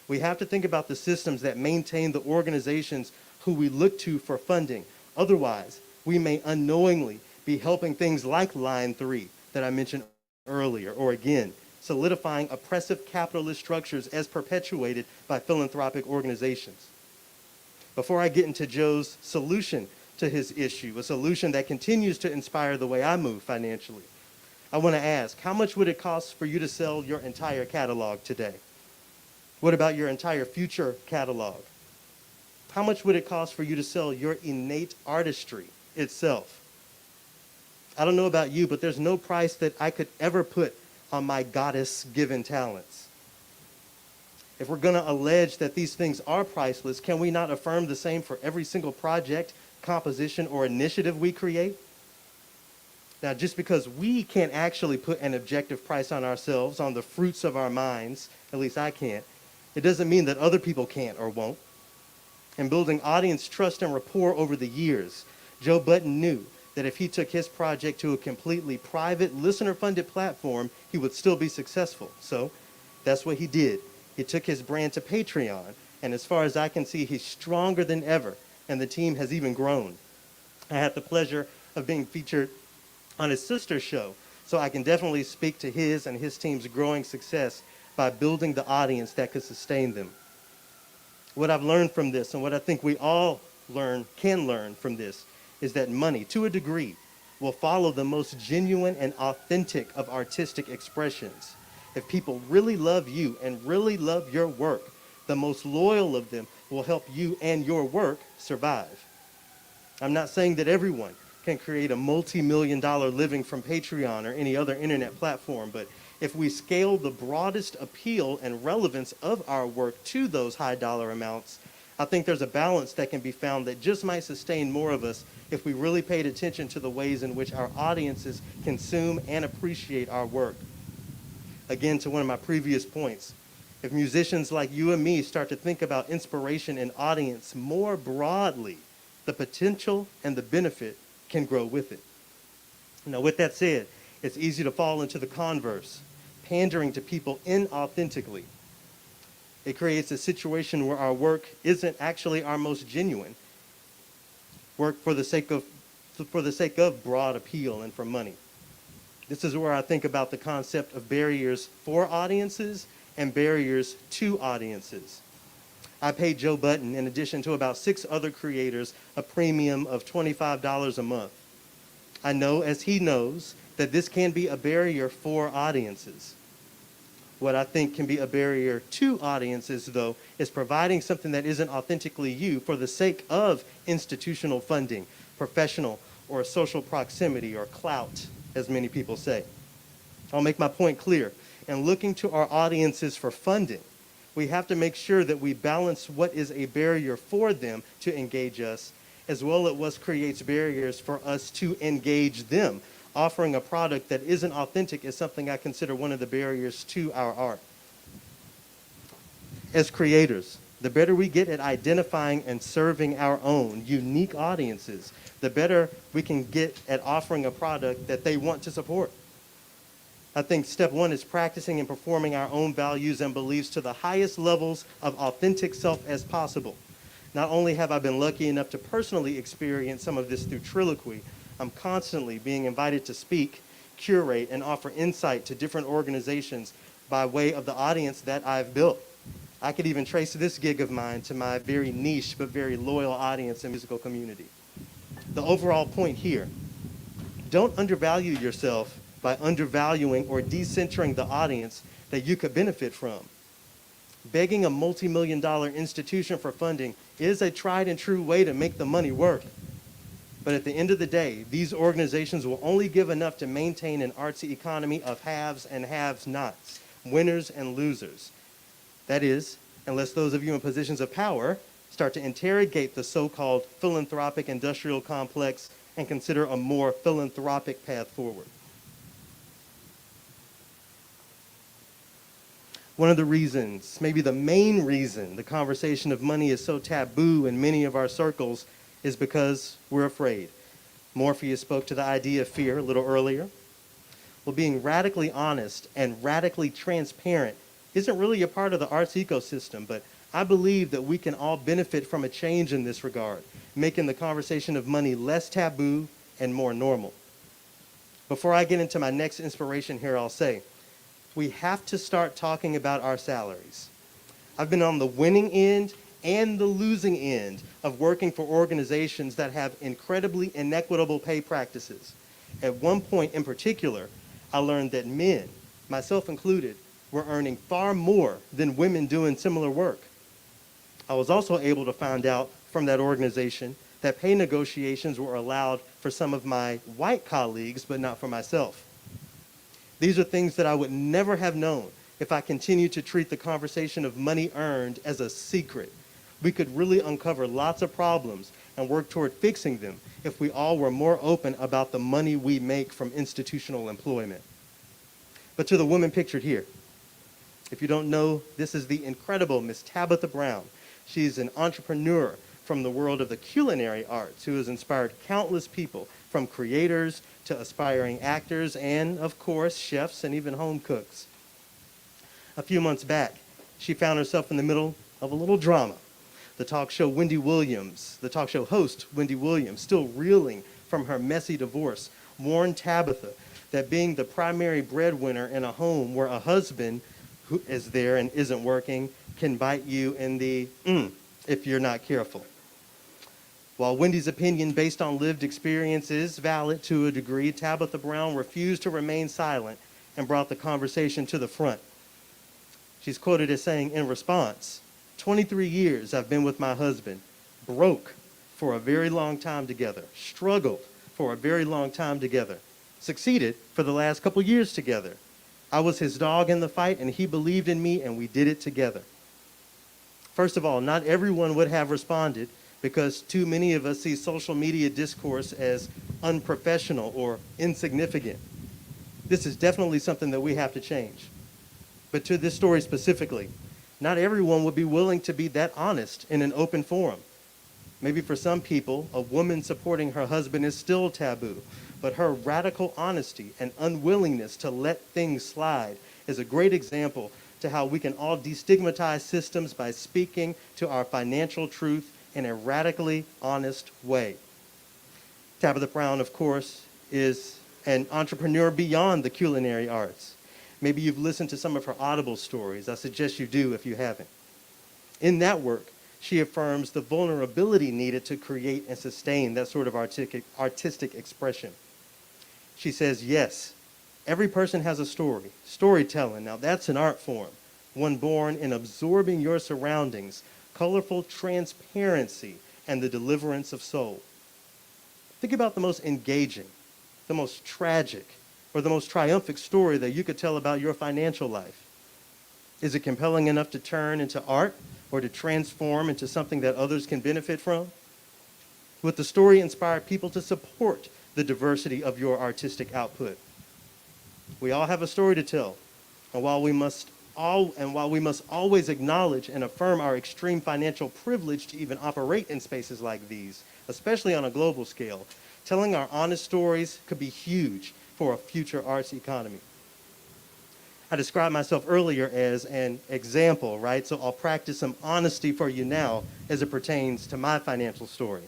We have to think about the systems that maintain the organizations who we look to for funding. Otherwise, we may unknowingly be helping things like Line 3 that I mentioned earlier, or again, solidifying oppressive capitalist structures as perpetuated by philanthropic organizations. Before I get into Joe's solution to his issue, a solution that continues to inspire the way I move financially, I want to ask, how much would it cost for you to sell your entire catalog today? What about your entire future catalog? How much would it cost for you to sell your innate artistry itself? I don't know about you, but there's no price that I could ever put on my goddess-given talents. If we're going to allege that these things are priceless, can we not affirm the same for every single project, composition, or initiative we create? Now, just because we can't actually put an objective price on ourselves, on the fruits of our minds, at least I can't, it doesn't mean that other people can't or won't. In building audience trust and rapport over the years, Joe Budden knew that if he took his project to a completely private, listener-funded platform, he would still be successful. So that's what he did. He took his brand to Patreon, and as far as I can see, he's stronger than ever, and the team has even grown. I had the pleasure of being featured on his sister show, so I can definitely speak to his and his team's growing success by building the audience that could sustain them. What I've learned from this, and what I think we all can learn from this, is that money, to a degree, will follow the most genuine and authentic of artistic expressions. If people really love you and really love your work, the most loyal of them will help you and your work survive. I'm not saying that everyone can create a multi-million-dollar living from Patreon or any other internet platform, but if we scale the broadest appeal and relevance of our work to those high dollar amounts, I think there's a balance that can be found that just might sustain more of us if we really paid attention to the ways in which our audiences consume and appreciate our work. Again, to one of my previous points, if musicians like you and me start to think about inspiration and audience more broadly, the potential and the benefit can grow with it. Now, with that said, it's easy to fall into the converse, pandering to people inauthentically. It creates a situation where our work isn't actually our most genuine work for the sake of broad appeal and for money. This is where I think about the concept of barriers for audiences and barriers to audiences. I paid Joe Budden, in addition to about 6 other creators, a premium of $25 a month. I know, as he knows, that this can be a barrier for audiences. What I think can be a barrier to audiences, though, is providing something that isn't authentically you for the sake of institutional funding, professional or social proximity, or clout, as many people say. I'll make my point clear. In looking to our audiences for funding, we have to make sure that we balance what is a barrier for them to engage us, as well as what creates barriers for us to engage them. Offering a product that isn't authentic is something I consider one of the barriers to our art. As creators, the better we get at identifying and serving our own unique audiences, the better we can get at offering a product that they want to support. I think step one is practicing and performing our own values and beliefs to the highest levels of authentic self as possible. Not only have I been lucky enough to personally experience some of this through Triloquy, I'm constantly being invited to speak, curate, and offer insight to different organizations by way of the audience that I've built. I could even trace this gig of mine to my very niche but very loyal audience and musical community. The overall point here, don't undervalue yourself by undervaluing or decentering the audience that you could benefit from. Begging a multi-million-dollar institution for funding is a tried and true way to make the money work. But at the end of the day, these organizations will only give enough to maintain an artsy economy of haves and have-nots, winners and losers. That is, unless those of you in positions of power start to interrogate the so-called philanthropic industrial complex and consider a more philanthropic path forward. One of the reasons, maybe the main reason, the conversation of money is so taboo in many of our circles is because we're afraid. Morpheus spoke to the idea of fear a little earlier. Well, being radically honest and radically transparent isn't really a part of the arts ecosystem, but I believe that we can all benefit from a change in this regard, making the conversation of money less taboo and more normal. Before I get into my next inspiration here, I'll say, we have to start talking about our salaries. I've been on the winning end and the losing end of working for organizations that have incredibly inequitable pay practices. At one point in particular, I learned that men, myself included, were earning far more than women doing similar work. I was also able to find out from that organization that pay negotiations were allowed for some of my white colleagues, but not for myself. These are things that I would never have known if I continued to treat the conversation of money earned as a secret. We could really uncover lots of problems and work toward fixing them if we all were more open about the money we make from institutional employment. But to the woman pictured here, if you don't know, this is the incredible Miss Tabitha Brown. She's an entrepreneur from the world of the culinary arts who has inspired countless people, from creators to aspiring actors and, of course, chefs and even home cooks. A few months back, she found herself in the middle of a little drama. The talk show host, Wendy Williams, still reeling from her messy divorce, warned Tabitha that being the primary breadwinner in a home where a husband who is there and isn't working can bite you in the if you're not careful. While Wendy's opinion based on lived experience is valid to a degree, Tabitha Brown refused to remain silent and brought the conversation to the front. She's quoted as saying in response, 23 years I've been with my husband, broke for a very long time together, struggled for a very long time together, succeeded for the last couple years together. I was his dog in the fight and he believed in me and we did it together. First of all, not everyone would have responded because too many of us see social media discourse as unprofessional or insignificant. This is definitely something that we have to change. But to this story specifically, not everyone would be willing to be that honest in an open forum. Maybe for some people, a woman supporting her husband is still taboo, but her radical honesty and unwillingness to let things slide is a great example to how we can all destigmatize systems by speaking to our financial truth in a radically honest way. Tabitha Brown, of course, is an entrepreneur beyond the culinary arts. Maybe you've listened to some of her Audible stories. I suggest you do if you haven't. In that work, she affirms the vulnerability needed to create and sustain that sort of artistic expression. She says, yes, Every person has a story. Storytelling, now that's an art form, one born in absorbing your surroundings, colorful transparency, and the deliverance of soul. Think about the most engaging, the most tragic, or the most triumphant story that you could tell about your financial life. Is it compelling enough to turn into art or to transform into something that others can benefit from? Would the story inspire people to support the diversity of your artistic output? We all have a story to tell, and while we must always acknowledge and affirm our extreme financial privilege to even operate in spaces like these, especially on a global scale, telling our honest stories could be huge for a future arts economy. I described myself earlier as an example, right? So I'll practice some honesty for you now as it pertains to my financial story.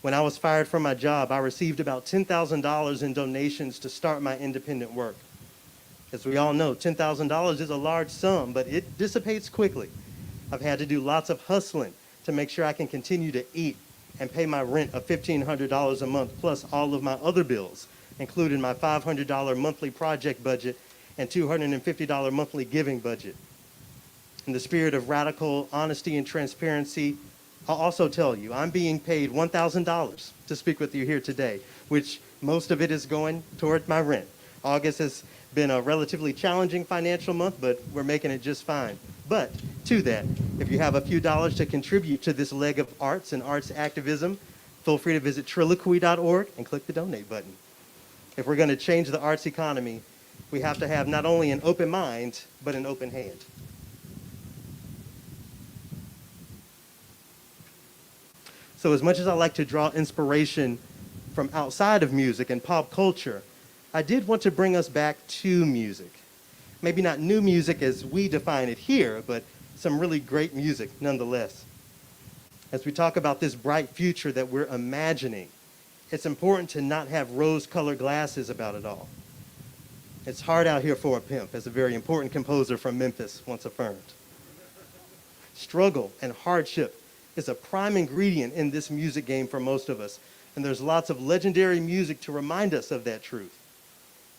When I was fired from my job, I received about $10,000 in donations to start my independent work. As we all know, $10,000 is a large sum, but it dissipates quickly. I've had to do lots of hustling to make sure I can continue to eat and pay my rent of $1,500 a month, plus all of my other bills, including my $500 monthly project budget and $250 monthly giving budget. In the spirit of radical honesty and transparency, I'll also tell you, I'm being paid $1,000 to speak with you here today, which most of it is going toward my rent. August has been a relatively challenging financial month, but we're making it just fine. But to that, if you have a few dollars to contribute to this leg of arts and arts activism, feel free to visit triloquy.org and click the donate button. If we're going to change the arts economy, we have to have not only an open mind, but an open hand. So as much as I like to draw inspiration from outside of music and pop culture, I did want to bring us back to music. Maybe not new music as we define it here, but some really great music nonetheless. As we talk about this bright future that we're imagining, it's important to not have rose-colored glasses about it all. It's hard out here for a pimp, as a very important composer from Memphis once affirmed. Struggle and hardship is a prime ingredient in this music game for most of us, and there's lots of legendary music to remind us of that truth.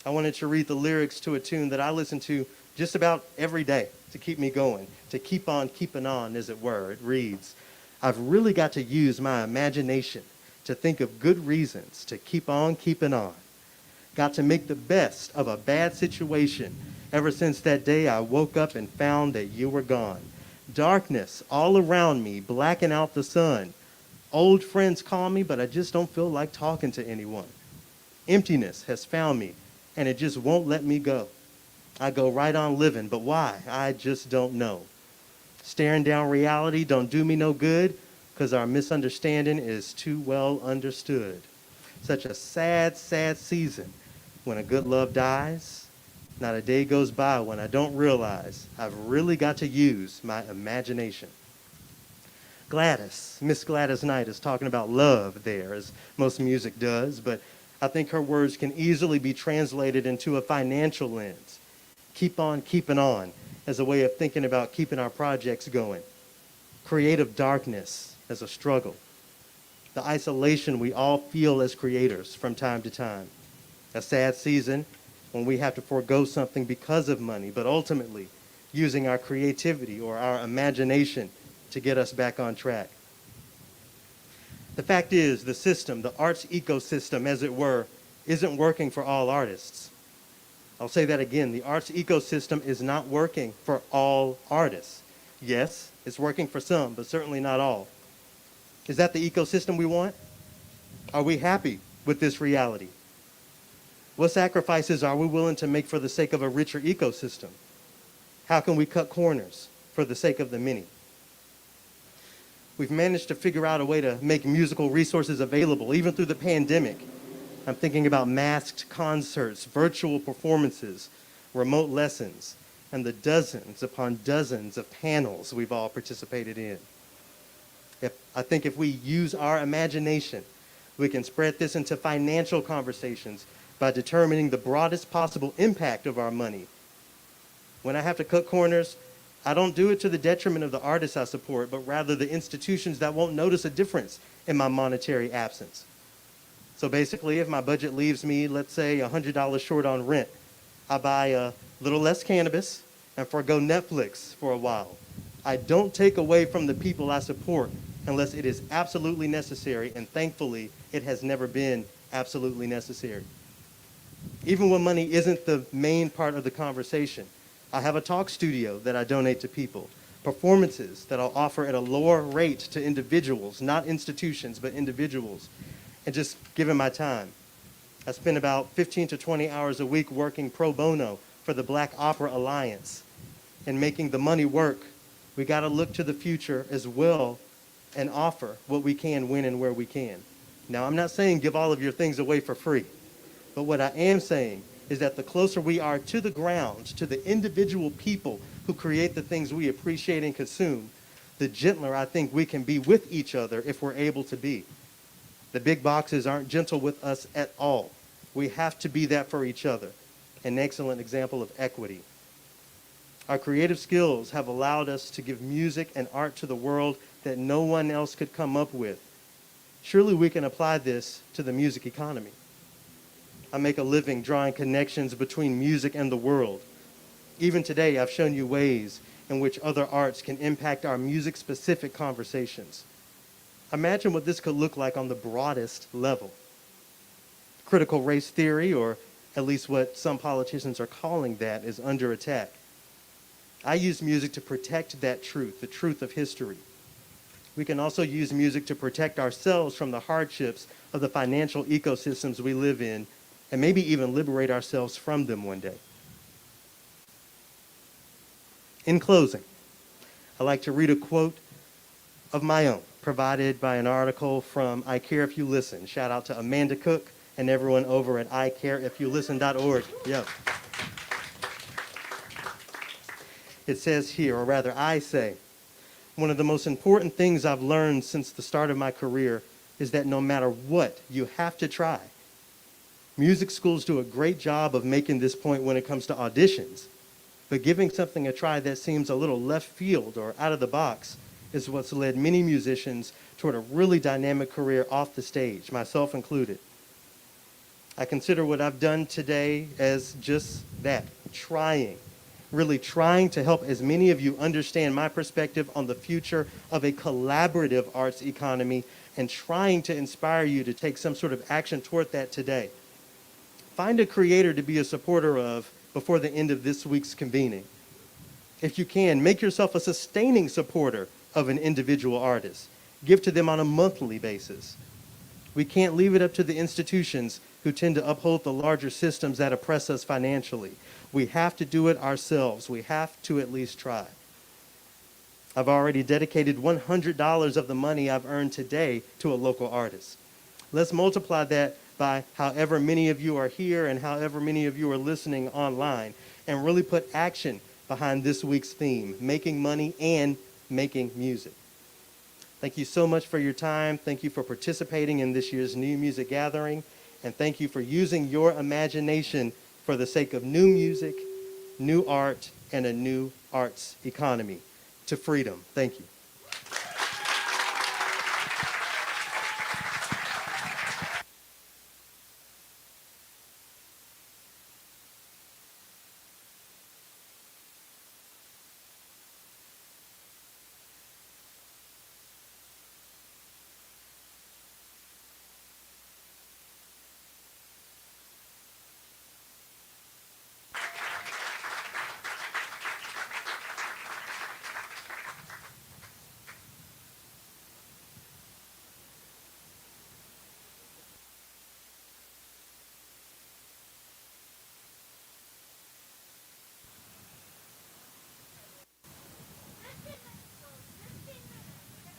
I wanted to read the lyrics to a tune that I listen to just about every day to keep me going, to keep on keeping on, as it were. It reads, "I've really got to use my imagination to think of good reasons to keep on keeping on. Got to make the best of a bad situation ever since that day I woke up and found that you were gone. Darkness all around me, blacking out the sun. Old friends call me, but I just don't feel like talking to anyone. Emptiness has found me, and it just won't let me go. I go right on living, but why? I just don't know. Staring down reality don't do me no good, because our misunderstanding is too well understood. Such a sad, sad season when a good love dies. Not a day goes by when I don't realize I've really got to use my imagination." Gladys, Miss Gladys Knight, is talking about love there, as most music does, but I think her words can easily be translated into a financial lens. Keep on keeping on as a way of thinking about keeping our projects going. Creative darkness as a struggle. The isolation we all feel as creators from time to time. A sad season when we have to forego something because of money, but ultimately using our creativity or our imagination to get us back on track. The fact is, the system, the arts ecosystem, as it were, isn't working for all artists. I'll say that again. The arts ecosystem is not working for all artists. Yes, it's working for some, but certainly not all. Is that the ecosystem we want? Are we happy with this reality? What sacrifices are we willing to make for the sake of a richer ecosystem? How can we cut corners for the sake of the many? We've managed to figure out a way to make musical resources available, even through the pandemic. I'm thinking about masked concerts, virtual performances, remote lessons, and the dozens upon dozens of panels we've all participated in. I think if we use our imagination, we can spread this into financial conversations by determining the broadest possible impact of our money. When I have to cut corners, I don't do it to the detriment of the artists I support, but rather the institutions that won't notice a difference in my monetary absence. So basically, if my budget leaves me, let's say, $100 short on rent, I buy a little less cannabis and forego Netflix for a while. I don't take away from the people I support unless it is absolutely necessary, and thankfully, it has never been absolutely necessary. Even when money isn't the main part of the conversation, I have a talk studio that I donate to people, performances that I'll offer at a lower rate to individuals, not institutions, but individuals, and just giving my time. I spend about 15 to 20 hours a week working pro bono for the Black Opera Alliance and making the money work. We got to look to the future as well and offer what we can when and where we can. Now, I'm not saying give all of your things away for free, but what I am saying is that the closer we are to the ground, to the individual people who create the things we appreciate and consume, the gentler I think we can be with each other if we're able to be. The big boxes aren't gentle with us at all. We have to be that for each other. An excellent example of equity. Our creative skills have allowed us to give music and art to the world that no one else could come up with. Surely we can apply this to the music economy. I make a living drawing connections between music and the world. Even today, I've shown you ways in which other arts can impact our music-specific conversations. Imagine what this could look like on the broadest level. Critical race theory, or at least what some politicians are calling that, is under attack. I use music to protect that truth, the truth of history. We can also use music to protect ourselves from the hardships of the financial ecosystems we live in, and maybe even liberate ourselves from them one day. In closing, I'd like to read a quote of my own, provided by an article from I Care If You Listen. Shout out to Amanda Cook and everyone over at icareifyoulisten.org. Yep. It says here, or rather I say, one of the most important things I've learned since the start of my career is that no matter what, you have to try. Music schools do a great job of making this point when it comes to auditions, but giving something a try that seems a little left field or out of the box is what's led many musicians toward a really dynamic career off the stage, myself included. I consider what I've done today as just that, trying. Really trying to help as many of you understand my perspective on the future of a collaborative arts economy and trying to inspire you to take some sort of action toward that today. Find a creator to be a supporter of before the end of this week's convening. If you can, make yourself a sustaining supporter of an individual artist. Give to them on a monthly basis. We can't leave it up to the institutions who tend to uphold the larger systems that oppress us financially. We have to do it ourselves. We have to at least try. I've already dedicated $100 of the money I've earned today to a local artist. Let's multiply that by however many of you are here and however many of you are listening online, and really put action behind this week's theme, making money and making music. Thank you so much for your time. Thank you for participating in this year's New Music Gathering, and thank you for using your imagination for the sake of new music, new art, and a new arts economy. To freedom. Thank you.